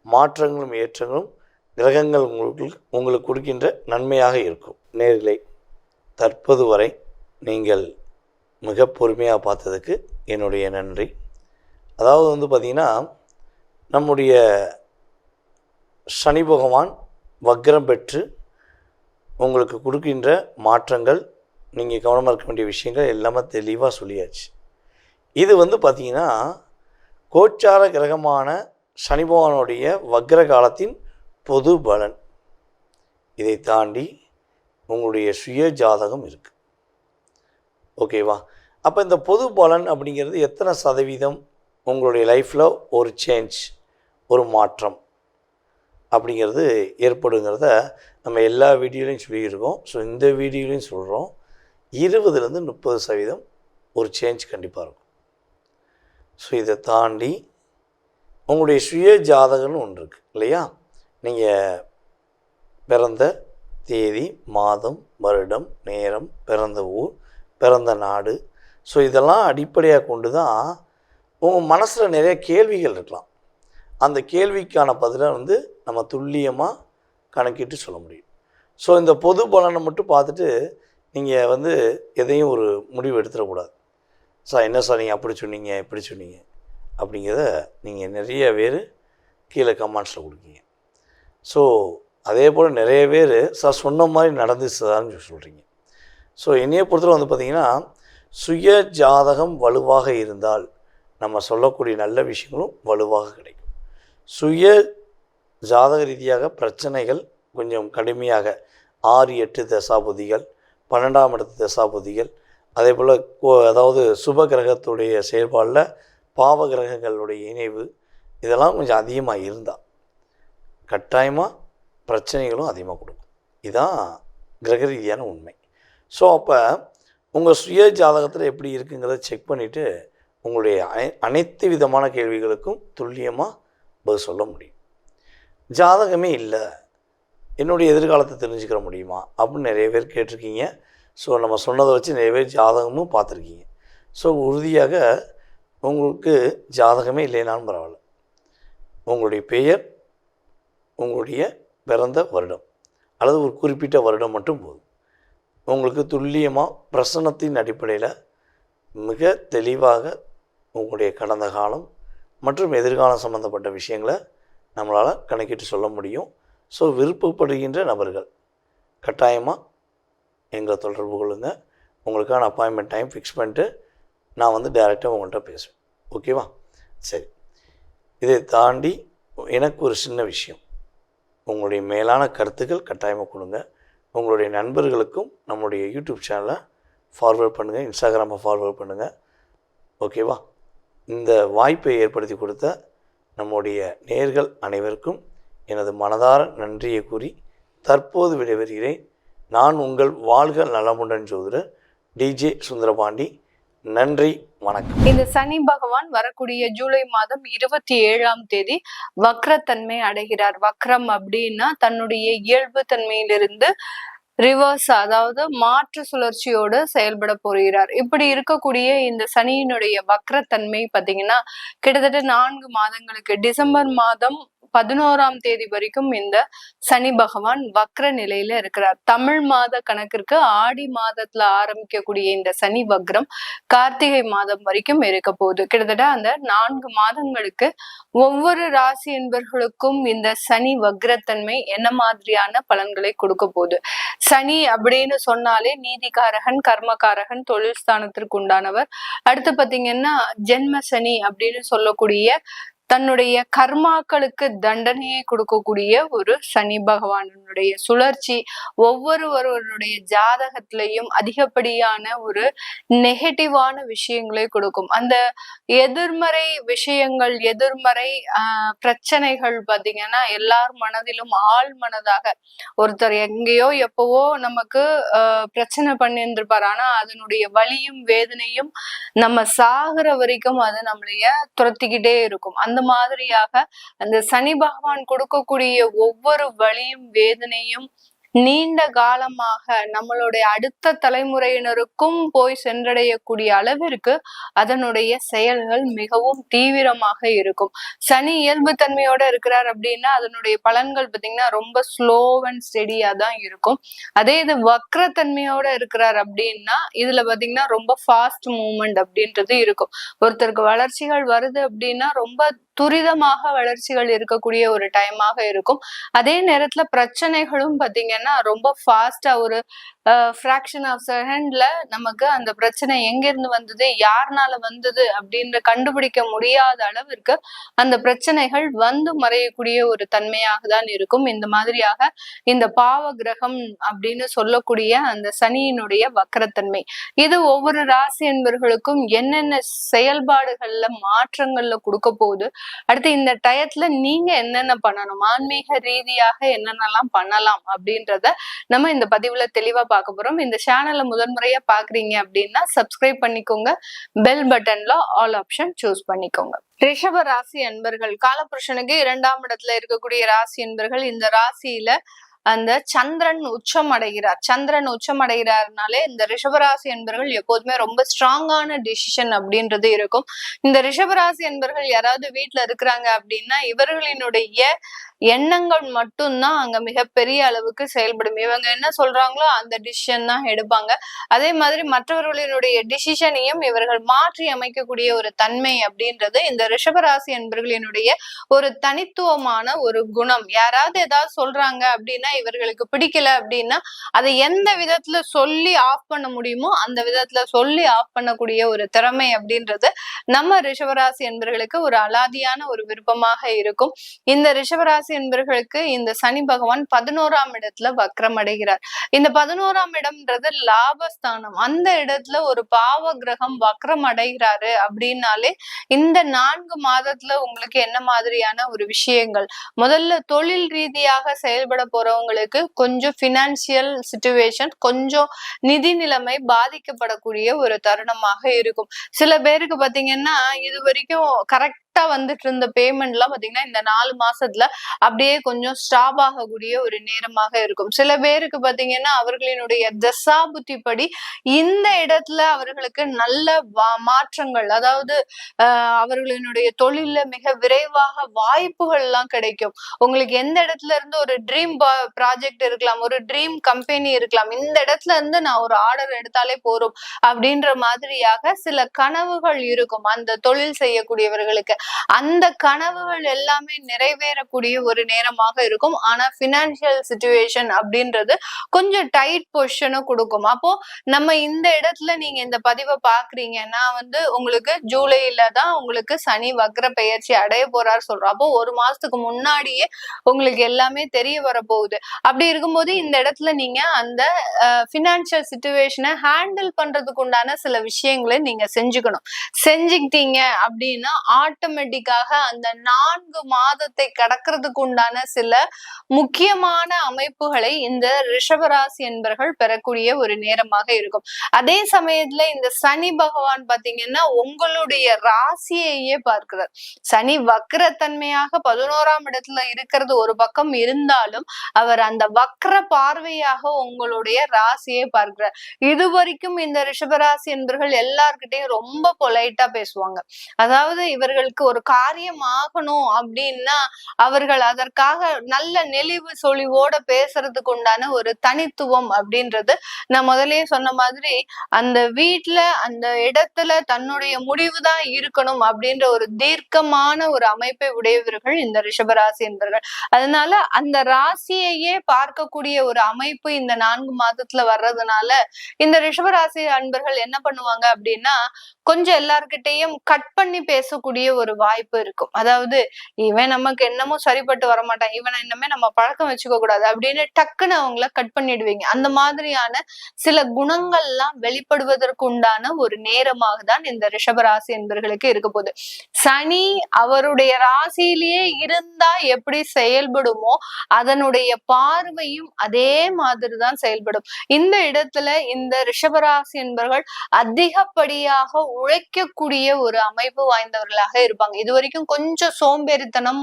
மாற்றங்களும் ஏற்றங்களும் கிரகங்கள் உங்களுக்கு கொடுக்கின்ற நன்மையாக இருக்கும். நேயர்களே, தற்போது வரை நீங்கள் மிக பொறுமையாக பார்த்ததுக்கு என்னுடைய நன்றி. அதாவது பார்த்திங்கன்னா நம்முடைய சனி பகவான் வக்ரம் பெற்று உங்களுக்கு கொடுக்கின்ற மாற்றங்கள், நீங்கள் கவனமாக இருக்க வேண்டிய விஷயங்கள் எல்லாமே தெளிவாக சொல்லியாச்சு. இது பார்த்திங்கன்னா கோச்சார கிரகமான சனி பகவானுடைய வக்ர காலத்தின் பொது பலன். இதை தாண்டி உங்களுடைய சுய ஜாதகம் இருக்குது. ஓகேவா? அப்போ இந்த பொது பலன் அப்படிங்கிறது எத்தனை சதவீதம் உங்களுடைய லைஃப்பில் ஒரு சேஞ்ச், ஒரு மாற்றம் அப்படிங்கிறது ஏற்படுங்கிறத நம்ம எல்லா வீடியோலையும் சொல்லியிருக்கோம். ஸோ இந்த வீடியோலையும் சொல்கிறோம், 20-30% ஒரு சேஞ்ச் கண்டிப்பாக இருக்கும். ஸோ இதை தாண்டி உங்களுடைய சுய ஜாதகம்னு ஒன்று இருக்குது இல்லையா? நீங்கள் பிறந்த தேதி, மாதம், வருடம், நேரம், பிறந்த ஊர், பிறந்த நாடு, ஸோ இதெல்லாம் அடிப்படையாக கொண்டு தான் உங்கள் மனசில் நிறைய கேள்விகள் இருக்கலாம். அந்த கேள்விக்கான பதிலை நம்ம துல்லியமாக கணக்கிட்டு சொல்ல முடியும். ஸோ இந்த பொது பலனை மட்டும் பார்த்துட்டு நீங்கள் வந்து எதையும் ஒரு முடிவு எடுத்துடக்கூடாது. சார் என்ன சார் நீங்கள் அப்படி சொன்னீங்க இப்படி சொன்னீங்க அப்படிங்கிறத நீங்கள் நிறைய பேர் கீழே கமெண்ட்ஸில் கொடுக்கீங்க. ஸோ அதே போல் நிறைய பேர் சார் சொன்ன மாதிரி நடந்துச்சு சார்னு சொல்கிறீங்க. ஸோ என்னையை பொறுத்தவரை வந்து பார்த்திங்கன்னா, சுய ஜாதகம் வலுவாக இருந்தால் நம்ம சொல்லக்கூடிய நல்ல விஷயங்களும் வலுவாக கிடைக்கும். சுய ஜாதக ரீதியாக பிரச்சனைகள் கொஞ்சம் கடுமையாக 6-8 தசாபதிகள், 12ஆம் இடத்து தசாபதிகள், அதே போல் அதாவது சுப கிரகத்துடைய செயல்பாடில் பாவ கிரகங்களுடைய இணைவு இதெல்லாம் கொஞ்சம் அதிகமாக இருந்தால் கட்டாயமாக பிரச்சனைகளும் அதிகமாக கொடுக்கும். இதுதான் கிரக ரீதியான உண்மை. ஸோ அப்போ உங்கள் சுய ஜாதகத்தில் எப்படி இருக்குங்கிறத செக் பண்ணிவிட்டு உங்களுடைய அனைத்து விதமான கேள்விகளுக்கும் துல்லியமாக பதில் சொல்ல முடியும். ஜாதகமே இல்லை, என்னுடைய எதிர்காலத்தை தெரிஞ்சுக்கிற முடியுமா அப்படின்னு நிறைய பேர் கேட்டிருக்கீங்க. ஸோ நம்ம சொன்னதை வச்சு நிறைய பேர் ஜாதகமும் பார்த்துருக்கீங்க. ஸோ உறுதியாக உங்களுக்கு ஜாதகமே இல்லைனாலும் பரவாயில்ல, உங்களுடைய பெயர், உங்களுடைய பிறந்த வருடம் அல்லது ஒரு குறிப்பிட்ட வருடம் மட்டும் போதும். உங்களுக்கு துல்லியமாக பிரசன்னத்தின் அடிப்படையில் மிக தெளிவாக உங்களுடைய கடந்த காலம் மற்றும் எதிர்காலம் சம்மந்தப்பட்ட விஷயங்களை நம்மளால் கணக்கிட்டு சொல்ல முடியும். ஸோ விருப்பப்படுகின்ற நபர்கள் கட்டாயமாக எங்களை தொடர்பு கொள்ளுங்க. உங்களுக்கான அப்பாயின்மெண்ட் டைம் ஃபிக்ஸ் பண்ணிட்டு நான் வந்து டைரெக்டாக உங்கள்கிட்ட பேசுவேன். ஓகேவா? சரி, இதை தாண்டி எனக்கு ஒரு சின்ன விஷயம், உங்களுடைய மேலான கருத்துக்கள் கட்டாயமாக கொடுங்க. உங்களுடைய நண்பர்களுக்கும் நம்முடைய யூடியூப் சேனலை ஃபார்வர்ட் பண்ணுங்கள், இன்ஸ்டாகிராமை ஃபார்வர்ட் பண்ணுங்கள். ஓகேவா? இந்த வாய்ப்பை ஏற்படுத்தி கொடுத்த நம்முடைய நேயர்கள் அனைவருக்கும் எனது மனதார நன்றியை கூறி தற்போது விடைபெறுகிறேன். நான் உங்கள் வாழ்க நலமுடன் ஜோதிடர் டிஜே சுந்தரபாண்டி. நன்றி, வணக்கம். இந்த சனி பகவான் வரக்கூடிய ஜூலை மாதம் 27ஆம் தேதி வக்ரத்தன்மை அடைகிறார். வக்ரம் அப்படின்னா தன்னுடைய இயல்பு தன்மையிலிருந்து ரிவர்ஸ், அதாவது மாற்று சுழற்சியோடு செயல்பட போகிறார். இப்படி இருக்கக்கூடிய இந்த சனியினுடைய வக்ரத்தன்மை பாத்தீங்கன்னா கிட்டத்தட்ட 4 மாதங்களுக்கு, டிசம்பர் மாதம் 11ஆம் தேதி வரைக்கும் இந்த சனி பகவான் வக்ர நிலையில இருக்கிறார். தமிழ் மாத கணக்கிற்கு ஆடி மாதத்துல ஆரம்பிக்கக்கூடிய இந்த சனி வக்ரம் கார்த்திகை மாதம் வரைக்கும் இருக்க போகுது. கிட்டத்தட்ட அந்த 4 மாதங்களுக்கு ஒவ்வொரு ராசி என்பர்களுக்கும் இந்த சனி வக்ரத்தன்மை என்ன மாதிரியான பலன்களை கொடுக்க போகுது. சனி அப்படின்னு சொன்னாலே நீதிகாரகன், கர்மகாரகன், தொழில் ஸ்தானத்திற்கு உண்டானவர். அடுத்து பாத்தீங்கன்னா ஜென்ம சனி அப்படின்னு சொல்லக்கூடிய தன்னுடைய கர்மாக்களுக்கு தண்டனையை கொடுக்கக்கூடிய ஒரு சனி பகவானுடைய சுழற்சி ஒவ்வொருவருடைய ஜாதகத்திலையும் அதிகப்படியான ஒரு நெகட்டிவான விஷயங்களை கொடுக்கும். அந்த எதிர்மறை விஷயங்கள், எதிர்மறை பிரச்சனைகள் பாத்தீங்கன்னா எல்லார் மனதிலும் ஆள் மனதாக ஒருத்தர் எங்கேயோ எப்பவோ நமக்கு பிரச்சனை பண்ணியிருந்திருப்பார். ஆனா அதனுடைய வலியும் வேதனையும் நம்ம சாகுற வரைக்கும் அது நம்மளைய துரத்திக்கிட்டே இருக்கும். அந்த மாதிரியாக அந்த சனி பகவான் கொடுக்கக்கூடிய ஒவ்வொரு வலியும் வேதனையும் நீண்ட காலமாக நம்மளுடைய அடுத்த தலைமுறையினருக்கும் போய் சென்றடையக்கூடிய அளவிற்கு அதனுடைய செயல்கள் மிகவும் தீவிரமாக இருக்கும். சனி இயல்பு தன்மையோட இருக்கிறார் அப்படின்னா அதனுடைய பலன்கள் பாத்தீங்கன்னா ரொம்ப ஸ்லோ அண்ட் ஸ்டெடியா தான் இருக்கும். அதே இது வக்ரத்தன்மையோட இருக்கிறார் அப்படின்னா இதுல பாத்தீங்கன்னா ரொம்ப ஃபாஸ்ட் மூவ்மெண்ட் அப்படின்றது இருக்கும். ஒருத்தருக்கு வளர்ச்சிகள் வருது அப்படின்னா ரொம்ப துரிதமாக வளர்ச்சிகள் இருக்கக்கூடிய ஒரு டைமாக இருக்கும். அதே நேரத்துல பிரச்சனைகளும் பாத்தீங்கன்னா ரொம்ப ஃபாஸ்டா ஒரு ஃபிராக்ஷன் ஆஃப் செகண்ட்ல நமக்கு அந்த பிரச்சனை எங்க இருந்து வந்தது, யாருனால வந்தது அப்படின்ற கண்டுபிடிக்க முடியாத அளவிற்கு அந்த பிரச்சனைகள் வந்து மறையக்கூடிய ஒரு தன்மையாக தான் இருக்கும். இந்த மாதிரியாக இந்த பாவ கிரகம் அப்படின்னு சொல்லக்கூடிய அந்த சனியினுடைய வக்ரத்தன்மை இது ஒவ்வொரு ராசி என்பவர்களுக்கும் என்னென்ன செயல்பாடுகள்ல மாற்றங்கள்ல கொடுக்க போகுது, அடுத்து இந்த டயத்துல நீங்க என்னென்ன பண்ணணும், ஆன்மீக ரீதியாக என்னென்னலாம் பண்ணலாம் அப்படின்றத நம்ம இந்த பதிவுல தெளிவா பார்க்க போறோம். இந்த சேனலை முதன்முறையா பாக்குறீங்க அப்படின்னா சப்ஸ்கிரைப் பண்ணிக்கோங்க, பெல் பட்டன்ல ஆல் ஆப்ஷன் சூஸ் பண்ணிக்கோங்க. ரிஷப ராசி அன்பர்கள், காலபுருஷனுக்கு 2ஆம் இடத்துல இருக்கக்கூடிய ராசி அன்பர்கள், இந்த ராசியில அந்த சந்திரன் உச்சம் அடைகிறார். சந்திரன் உச்சம் அடைகிறார்னாலே இந்த ரிஷபராசி என்பர்கள் எப்போதுமே ரொம்ப ஸ்ட்ராங்கான டிசிஷன் அப்படின்றது இருக்கும். இந்த ரிஷபராசி என்பர்கள் யாராவது வீட்டுல இருக்கிறாங்க அப்படின்னா இவர்களினுடைய எண்ணங்கள் மட்டும்தான் அங்க மிகப்பெரிய அளவுக்கு செயல்படும். இவங்க என்ன சொல்றாங்களோ அந்த டிசிஷன் தான் எடுப்பாங்க. அதே மாதிரி மற்றவர்களினுடைய டிசிஷனையும் இவர்கள் மாற்றி அமைக்கக்கூடிய ஒரு தன்மை அப்படின்றது இந்த ரிஷபராசி என்பர்களினுடைய ஒரு தனித்துவமான ஒரு குணம். யாராவது ஏதாவது சொல்றாங்க அப்படின்னா இவர்களுக்கு பிடிக்கல அப்படின்னா அதை எந்த விதத்துல சொல்லி ஆஃப் பண்ண முடியுமோ அந்த விதத்துல சொல்லி ஆஃப் பண்ணக்கூடிய ஒரு திறமை அப்படின்றது நம்ம ரிஷபராசி என்பர்களுக்கு ஒரு அலாதியான ஒரு விருப்பமாக இருக்கும். இந்த ரிஷபராசி என்பர்களுக்கு இந்த சனி பகவான் 11ஆம் இடத்துல வக்ரம் அடைகிறார். இந்த 11ஆம் இடம்ன்றது லாபஸ்தானம். அந்த இடத்துல ஒரு பாவ கிரகம் வக்ரம் அடைகிறாரு அப்படின்னாலே இந்த 4 மாதத்துல உங்களுக்கு என்ன மாதிரியான ஒரு விஷயங்கள், முதல்ல தொழில் ரீதியாக செயல்பட போறவங்களுக்கு கொஞ்சம் பினான்சியல் சிச்சுவேஷன், கொஞ்சம் நிதி நிலைமை பாதிக்கப்படக்கூடிய ஒரு தருணமாக இருக்கும். சில பேருக்கு பாத்தீங்கன்னா இது வரைக்கும் கரெக்டா வந்துட்டு இருந்த பேமெண்ட் எல்லாம் பாத்தீங்கன்னா இந்த 4 மாசத்துல அப்படியே கொஞ்சம் ஸ்டாப் ஆகக்கூடிய ஒரு நேரமாக இருக்கும். சில பேருக்கு பாத்தீங்கன்னா அவர்களினுடைய தசா புத்தி படி இந்த இடத்துல அவர்களுக்கு நல்ல மாற்றங்கள், அதாவது அவர்களினுடைய தொழில மிக விரைவாக வாய்ப்புகள் எல்லாம் கிடைக்கும். உங்களுக்கு எந்த இடத்துல இருந்து ஒரு ட்ரீம் ப்ராஜெக்ட் இருக்கலாம், ஒரு ட்ரீம் கம்பெனி இருக்கலாம், இந்த இடத்துல இருந்து நான் ஒரு ஆர்டர் எடுத்தாலே போறோம் அப்படின்ற மாதிரியாக சில கனவுகள் இருக்கும் அந்த தொழில் செய்யக்கூடியவர்களுக்கு. அந்த கனவுகள் எல்லாமே நிறைவேறக்கூடிய ஒரு நேரமாக இருக்கும். ஆனா பினான்சியல் சிச்சுவேஷன் அப்படின்றது கொஞ்சம் டைட் பொசிஷனை கொடுக்கும். அப்போ நம்ம இந்த இடத்துல நீங்க இந்த பதிவை பாக்குறீங்கன்னா உங்களுக்கு ஜூலைல தான் உங்களுக்கு சனி வக்ர பெயர்ச்சி அடைய போறாரு சொல்றோம். அப்போ ஒரு மாசத்துக்கு முன்னாடியே உங்களுக்கு எல்லாமே தெரிய வரப்போகுது. அப்படி இருக்கும்போது இந்த இடத்துல நீங்க அந்த பினான்சியல் சிச்சுவேஷனை ஹேண்டில் பண்றதுக்கு உண்டான சில விஷயங்களை நீங்க செஞ்சுக்கணும். செஞ்சுக்கிட்டீங்க அப்படின்னா ஆட்டோமேட்டிக்காக அந்த 4 மாதத்தை கடக்கிறதுக்கு உண்டான சில முக்கியமான அமைப்புகளை இந்த ரிஷபராசி என்பர்கள் பெறக்கூடிய ஒரு நேரமாக இருக்கும். அதே சமயத்துல இந்த சனி பகவான் பாத்தீங்கன்னா உங்களுடைய ராசியையே பார்க்கிறார். சனி வக்ரத்தன்மையாக 11ஆம் இடத்துல இருக்கிறது ஒரு பக்கம் இருந்தாலும் அவர் அந்த வக்ர பார்வையாக உங்களுடைய ராசியை பார்க்கிறார். இது வரைக்கும் இந்த ரிஷபராசி என்பர்கள் எல்லார்கிட்டையும் ரொம்ப பொலைட்டா பேசுவாங்க. அதாவது இவர்களுக்கு ஒரு காரியம் ஆகணும் அப்படின்னா அவர்கள் அதற்காக நல்ல நெளிவு சொலிவோட பேசுறதுக்கு உண்டான ஒரு தனித்துவம் அப்படின்றது நான் முதல்லயே சொன்ன மாதிரி அந்த வீட்டுல அந்த இடத்துல தன்னுடைய முடிவுதான் இருக்கணும் அப்படின்ற ஒரு தீர்க்கமான ஒரு அமைப்பை உடையவர்கள் இந்த ரிஷபராசி என்பர்கள். அதனால அந்த ராசியையே பார்க்கக்கூடிய ஒரு அமைப்பு இந்த 4 மாதத்துல வர்றதுனால இந்த ரிஷபராசி அன்பர்கள் என்ன பண்ணுவாங்க அப்படின்னா கொஞ்சம் எல்லார்கிட்டையும் கட் பண்ணி பேசக்கூடிய ஒரு வாய்ப்பு இருக்கும். அதாவது இவன் நமக்கு என்னமோ சரிப்பட்டு வரமாட்டான், இவனை இன்னமே நம்ம பழக்கம் வச்சுக்க கூடாது அப்படின்னு டக்குன்னு அவங்கள கட் பண்ணிடுவீங்க. அந்த மாதிரியான சில குணங்கள்லாம் வெளிப்படுவதற்கு உண்டான ஒரு நேரமாக தான் இந்த ரிஷபராசி என்பர்களுக்கு இருக்க போகுது. சனி அவருடைய ராசியிலேயே இருந்தா எப்படி செயல்படுமோ அதனுடைய பார்வையும் அதே மாதிரிதான் செயல்படும். இந்த இடத்துல இந்த ரிஷபராசி என்பர்கள் அதிகப்படியாக உழைக்கக்கூடிய ஒரு அமைப்பு வாய்ந்தவர்களாக இருப்பாங்க. இது வரைக்கும் கொஞ்சம் சோம்பேறித்தனம்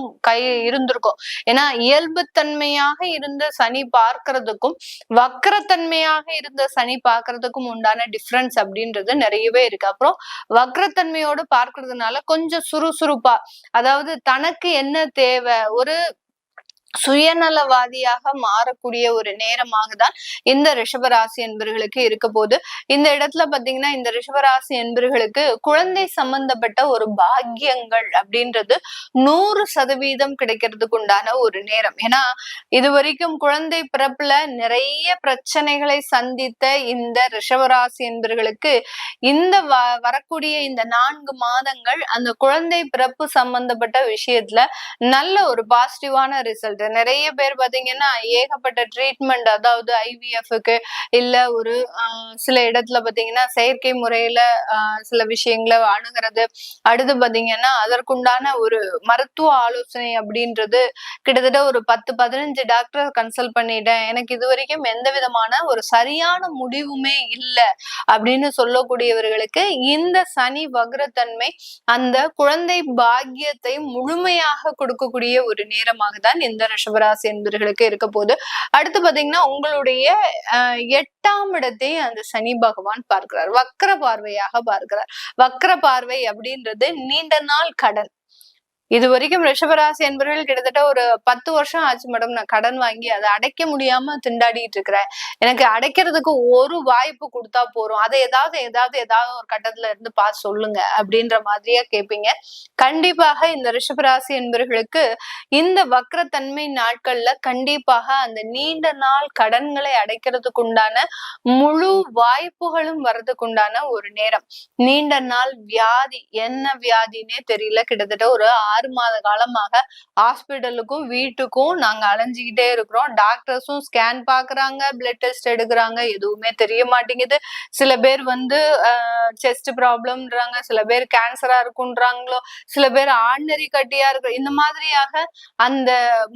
இருந்திருக்கும். ஏன்னா இயல்புத்தன்மையாக இருந்த சனி பார்க்கறதுக்கும் வக்ரத்தன்மையாக இருந்த சனி பார்க்கறதுக்கும் உண்டான டிஃபரன்ஸ் அப்படின்றது நிறையவே இருக்கு. அப்புறம் வக்ரத்தன்மையோடு பார்க்கறதுனால கொஞ்சம் சுறுசுறுப்பா, அதாவது தனக்கு என்ன தேவை, ஒரு சுயநலவாதியாக மாறக்கூடிய ஒரு நேரமாக தான் இந்த ரிஷபராசி என்பர்களுக்கு இருக்க போது. இந்த இடத்துல பாத்தீங்கன்னா இந்த ரிஷபராசி என்பர்களுக்கு குழந்தை சம்பந்தப்பட்ட ஒரு பாக்கியங்கள் அப்படின்றது 100% கிடைக்கிறதுக்கு உண்டான ஒரு நேரம். ஏன்னா இது வரைக்கும் குழந்தை பிறப்புல நிறைய பிரச்சனைகளை சந்தித்த இந்த ரிஷபராசி என்பர்களுக்கு இந்த வரக்கூடிய இந்த 4 மாதங்கள் அந்த குழந்தை பிறப்பு சம்பந்தப்பட்ட விஷயத்துல நல்ல ஒரு பாசிட்டிவான ரிசல்ட். நிறைய பேர் பாத்தீங்கன்னா ஏகப்பட்ட ட்ரீட்மெண்ட், அதாவது ஐவிஎஃப்க்கு இல்ல ஒரு சில இடத்துல பாத்தீங்கன்னா செயற்கை முறையில சில விஷயங்களை அணுகிறது. அடுத்து பாத்தீங்கன்னா அதற்குண்டான ஒரு மருத்துவ ஆலோசனை அப்படின்றது கிட்டத்தட்ட ஒரு 10-15 டாக்டர் கன்சல்ட் பண்ணிட்டேன், எனக்கு இது வரைக்கும் எந்த விதமான ஒரு சரியான முடிவுமே இல்லை அப்படின்னு சொல்லக்கூடியவர்களுக்கு இந்த சனி வக்ரத்தன்மை அந்த குழந்தை பாக்கியத்தை முழுமையாக கொடுக்கக்கூடிய ஒரு நேரமாக தான் இந்த ரிஷபராசி என்பவர்களுக்கு இருக்க போகுது. அடுத்து பாத்தீங்கன்னா உங்களுடைய 8ஆம் இடத்தை அந்த சனி பகவான் பார்க்கிறார், வக்ர பார்வையாக பார்க்கிறார். வக்ர பார்வை அப்படின்றது நீண்ட நாள் கடன். இது வரைக்கும் ரிஷபராசி என்பவர்கள் கிட்டத்தட்ட ஒரு 10 வருஷம் ஆச்சு மேடம் நான் கடன் வாங்கி அதை அடைக்க முடியாம திண்டாடிட்டு இருக்கிறேன், எனக்கு அடைக்கிறதுக்கு ஒரு வாய்ப்பு கொடுத்தா போறோம், அதை ஏதாவது ஒரு கட்டத்துல இருந்து பார்த்து சொல்லுங்க அப்படின்ற மாதிரியா கேட்பீங்க. கண்டிப்பாக இந்த ரிஷபராசி என்பவர்களுக்கு இந்த வக்ரத்தன்மை நாட்கள்ல கண்டிப்பாக அந்த நீண்ட நாள் கடன்களை அடைக்கிறதுக்கு உண்டான முழு வாய்ப்புகளும் வர்றதுக்கு உண்டான ஒரு நேரம். நீண்ட நாள் வியாதி, என்ன வியாதினே தெரியல, கிட்டத்தட்ட ஒரு 6 மாத காலமாக ஹாஸ்பிட்டலுக்கும் வீட்டுக்கும் நாங்க அலைஞ்சுக்கிட்டே இருக்கிறோம். டாக்டர்ஸும் ஸ்கேன் பாக்குறாங்க, பிளட் டெஸ்ட் எடுக்கிறாங்க, எதுவுமே தெரிய மாட்டேங்குது. சில பேர் வந்து செஸ்ட் ப்ராப்ளம்ன்றாங்க, சில பேர் கேன்சரா இருக்குன்றாங்களோ, சில பேர் ஆர்டினரி கட்டியா இருக்கு. இந்த மாதிரியாக அந்த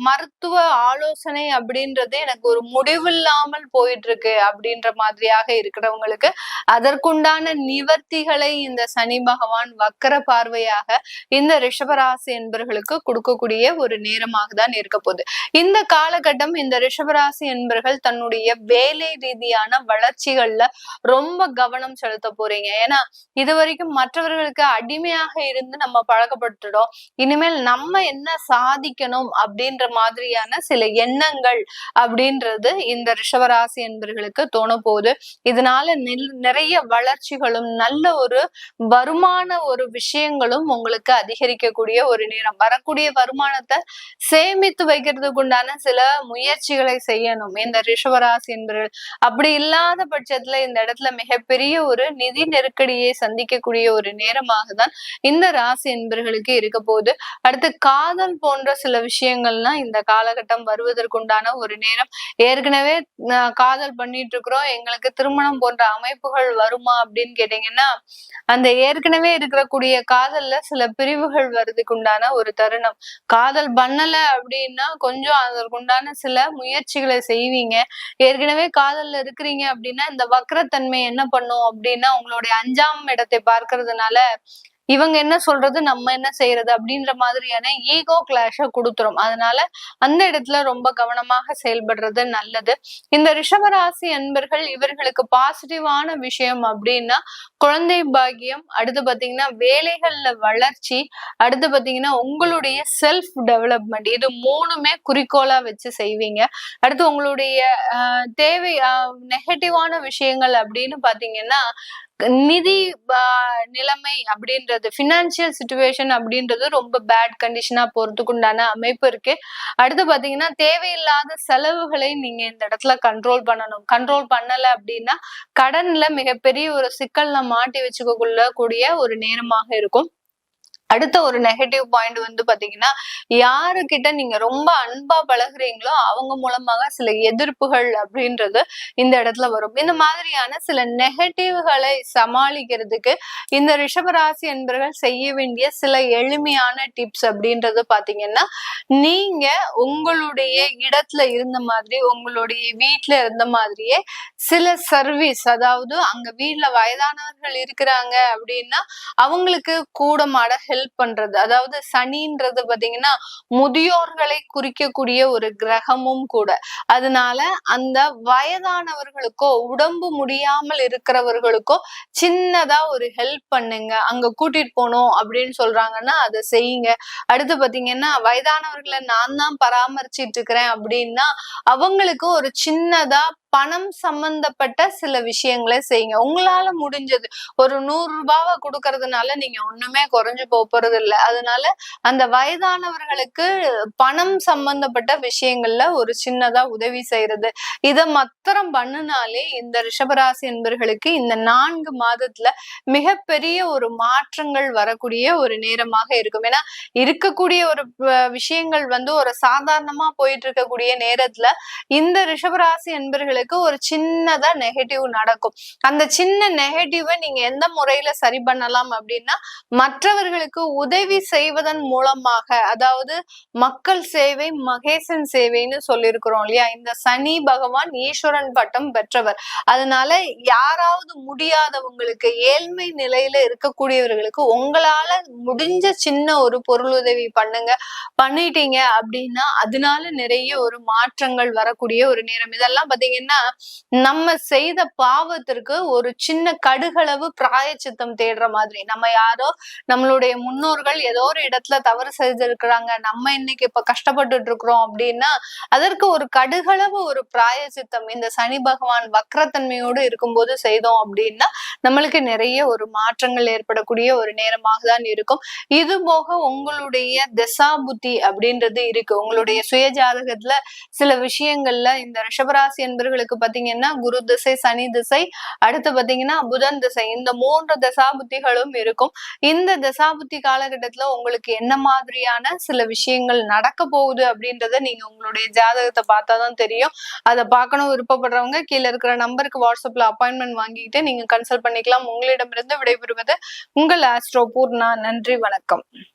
மருத்துவ ஆலோசனை அப்படின்றது எனக்கு ஒரு முடிவில்லாமல் போயிட்டு இருக்கு அப்படின்ற மாதிரியாக இருக்கிறவங்களுக்கு அதற்குண்டான நிவர்த்திகளை இந்த சனி பகவான் வக்கர பார்வையாக இந்த ரிஷபராசி என்பவர்களுக்கு கொடுக்கக்கூடிய ஒரு நேரமாக தான் இருக்க போகுது. இந்த காலகட்டம் இந்த ரிஷபராசி என்பவர்கள் தன்னுடைய வேலை ரீதியான வளர்ச்சிகள்ல ரொம்ப கவனம் செலுத்த போறீங்க. ஏன்னா இது வரைக்கும் மற்றவர்களுக்கு அடிமையாக இருந்து நம்ம பழக்கப்பட்டுட்டோம். இனிமேல் நம்ம என்ன சாதிக்கணும் அப்படின்ற மாதிரியான சில எண்ணங்கள் அப்படின்றது இந்த ரிஷபராசி என்பவர்களுக்கு தோண போகுது. இதனால நிறைய வளர்ச்சிகளும் நல்ல ஒரு வருமான ஒரு விஷயங்களும் உங்களுக்கு அதிகரிக்கக்கூடிய ஒரு நேரம். வரக்கூடிய வருமானத்தை சேமித்து வைக்கிறதுக்கு உண்டான சில முயற்சிகளை செய்யணும் இந்த ரிஷபராசி என்பவர்கள். அப்படி இல்லாத பட்சத்துல இந்த இடத்துல மிகப்பெரிய ஒரு நிதி நெருக்கடியை சந்திக்கக்கூடிய ஒரு நேரமாக தான் இந்த ராசி என்பவர்களுக்கு இருக்க போகுது. அடுத்து காதல் போன்ற சில விஷயங்கள்லாம் இந்த காலகட்டம் வருவதற்குண்டான ஒரு நேரம். ஏற்கனவே காதல் பண்ணிட்டு இருக்கிறோம், எங்களுக்கு திருமணம் போன்ற அமைப்புகள் வருமா அப்படின்னு கேட்டீங்கன்னா அந்த ஏற்கனவே இருக்கக்கூடிய காதல்ல சில பிரிவுகள் வருதுக்கு உண்டான ஒரு தருணம். காதல் பண்ணல அப்படின்னா கொஞ்சம் அதற்குண்டான சில முயற்சிகளை செய்வீங்க. ஏற்கனவே காதல்ல இருக்கிறீங்க அப்படின்னா இந்த வக்ரத்தன்மை என்ன பண்ணும் அப்படின்னா உங்களுடைய 5ஆம் இடத்தை பார்க்கறதுனால இவங்க என்ன சொல்றது நம்ம என்ன செய்யறது அப்படின்ற மாதிரியான ஈகோ கிளாஷ கொடுத்துரும். அதனால அந்த இடத்துல ரொம்ப கவனமாக செயல்படுறது நல்லது. இந்த ரிஷபராசி அன்பர்கள் இவர்களுக்கு பாசிட்டிவான விஷயம் அப்படின்னா குழந்தை பாக்கியம், அடுத்து பாத்தீங்கன்னா வேலைகள்ல வளர்ச்சி, அடுத்து பாத்தீங்கன்னா உங்களுடைய செல்ஃப் டெவலப்மெண்ட், இது 3மே குறிக்கோளா வச்சு செய்வீங்க. அடுத்து உங்களுடைய தேவை நெகட்டிவான விஷயங்கள் அப்படின்னு பாத்தீங்கன்னா நிதி நிலைமை அப்படின்றது, பினான்சியல் சிச்சுவேஷன் அப்படின்றது ரொம்ப பேட் கண்டிஷனா போறதுக்கு உண்டான அமைப்பு இருக்கு. அடுத்து பாத்தீங்கன்னா தேவையில்லாத செலவுகளை நீங்க இந்த இடத்துல கண்ட்ரோல் பண்ணணும். கண்ட்ரோல் பண்ணல அப்படின்னா கடன்ல மிகப்பெரிய ஒரு சிக்கல்ல மாட்டி வச்சுக்க கூடிய ஒரு நேரமாக இருக்கும். அடுத்த ஒரு நெகட்டிவ் பாயிண்ட் வந்து பாத்தீங்கன்னா யாருக்கிட்ட நீங்க ரொம்ப அன்பா பழகுறீங்களோ அவங்க மூலமாக சில எதிர்ப்புகள் அப்படின்றது இந்த இடத்துல வரும். இந்த மாதிரியான சில நெகட்டிவ்களை சமாளிக்கிறதுக்கு இந்த ரிஷபராசி என்பவர்கள் செய்ய வேண்டிய சில எளிமையான டிப்ஸ் அப்படின்றது பாத்தீங்கன்னா நீங்க உங்களுடைய இடத்துல இருந்த மாதிரி உங்களுடைய வீட்டுல இருந்த மாதிரியே சில சர்வீஸ், அதாவது அங்க வீட்டுல வயதானவர்கள் இருக்கிறாங்க அப்படின்னா அவங்களுக்கு கூடமாட ஹெல்ப் பண்றது. அதாவது சனின்றது பாத்தீங்கன்னா முதியோர்களை குறிக்கக்கூடிய ஒரு கிரகமும் கூட. அதனால அந்த வயதானவர்களுக்கோ உடம்பு முடியாமல் இருக்கிறவர்களுக்கோ சின்னதா ஒரு ஹெல்ப் பண்ணுங்க. அங்க கூட்டிட்டு போனோம் அப்படின்னு சொல்றாங்கன்னா அதை செய்யுங்க. அடுத்து பாத்தீங்கன்னா வயதானவர்களை நான் தான் பராமரிச்சிட்டு இருக்கிறேன் அப்படின்னா அவங்களுக்கு ஒரு சின்னதா பணம் சம்பந்தப்பட்ட சில விஷயங்களை செய்யுங்க. உங்களால முடிஞ்சது ஒரு 100 ரூபாவை கொடுக்கறதுனால நீங்க ஒண்ணுமே குறைஞ்சு போறது இல்லை. அதனால அந்த வயதானவர்களுக்கு பணம் சம்பந்தப்பட்ட விஷயங்கள்ல ஒரு சின்னதா உதவி செய்யறது, இதை மாத்திரம் பண்ணுனாலே இந்த ரிஷபராசி என்பவர்களுக்கு இந்த 4 மாதத்துல மிகப்பெரிய ஒரு மாற்றங்கள் வரக்கூடிய ஒரு நேரமாக இருக்கும். ஏன்னா இருக்கக்கூடிய ஒரு விஷயங்கள் வந்து ஒரு சாதாரணமா போயிட்டு இருக்கக்கூடிய நேரத்துல இந்த ரிஷபராசி என்பவர்களுக்கு ஒரு சின்னதா நெகட்டிவ் நடக்கும். அந்த சின்ன நெகட்டிவை நீங்க எந்த முறையில சரி பண்ணலாம் அப்படின்னா மற்றவர்களுக்கு மக்களுக்கு உதவி செய்வதன் மூலமாக, அதாவது மக்கள் சேவை மகேசன் சேவைன்னு சொல்லியிருக்கிறோம் இல்லையா? இந்த சனி பகவான் ஈஸ்வரன் பட்டம் பெற்றவர். அதனால யாராவது முடியாதவங்களுக்கு, ஏழ்மை நிலையில இருக்கக்கூடியவர்களுக்கு உங்களால முடிஞ்ச சின்ன ஒரு பொருளுதவி பண்ணுங்க. பண்ணிட்டீங்க அப்படின்னா அதனால நிறைய ஒரு மாற்றங்கள் வரக்கூடிய ஒரு நேரம். இதெல்லாம் பாத்தீங்கன்னா நம்ம செய்த பாவத்திற்கு ஒரு சின்ன கடுகளவு பிராயச்சித்தம் தேடுற மாதிரி. நம்ம யாரோ நம்மளுடைய முன்னோர்கள் ஏதோ ஒரு இடத்துல தவறு செய்திருக்கிறாங்க, நம்ம இன்னைக்கு இப்ப கஷ்டப்பட்டுட்டு இருக்கிறோம் அப்படின்னா அதற்கு ஒரு கடுகளவு ஒரு பிராயச்சித்தம் இந்த சனி பகவான் வக்ரத்தன்மையோடு இருக்கும்போது செய்தோம் அப்படின்னா நம்மளுக்கு நிறைய ஒரு மாற்றங்கள் ஏற்படக்கூடிய ஒரு நேரமாக தான் இருக்கும். இது போக உங்களுடைய திசா புத்தி அப்படின்றது இருக்கு. உங்களுடைய சுய ஜாதகத்துல சில விஷயங்கள்ல இந்த ரிஷபராசி என்பவர்களுக்கு பாத்தீங்கன்னா குரு திசை, சனி திசை, அடுத்து பாத்தீங்கன்னா புதன் திசை, இந்த 3 தசா புத்திகளும் இருக்கும். இந்த தசா புத்தி காலகட்டத்துல உங்களுக்கு என்ன மாதிரியான சில விஷயங்கள் நடக்க போகுது அப்படின்றத நீங்க உங்களுடைய ஜாதகத்தை பார்த்தாதான் தெரியும். அதை பார்க்கணும் விருப்பப்படுறவங்க கீழே இருக்கிற நம்பருக்கு வாட்ஸ்அப்ல அப்பாயின்மெண்ட் வாங்கிட்டு நீங்க கன்சல்ட் பண்ணிக்கலாம். உங்களிடமிருந்து விடைபெறுவது உங்கள் ஆஸ்ட்ரோ பூர்ணா. நன்றி, வணக்கம்.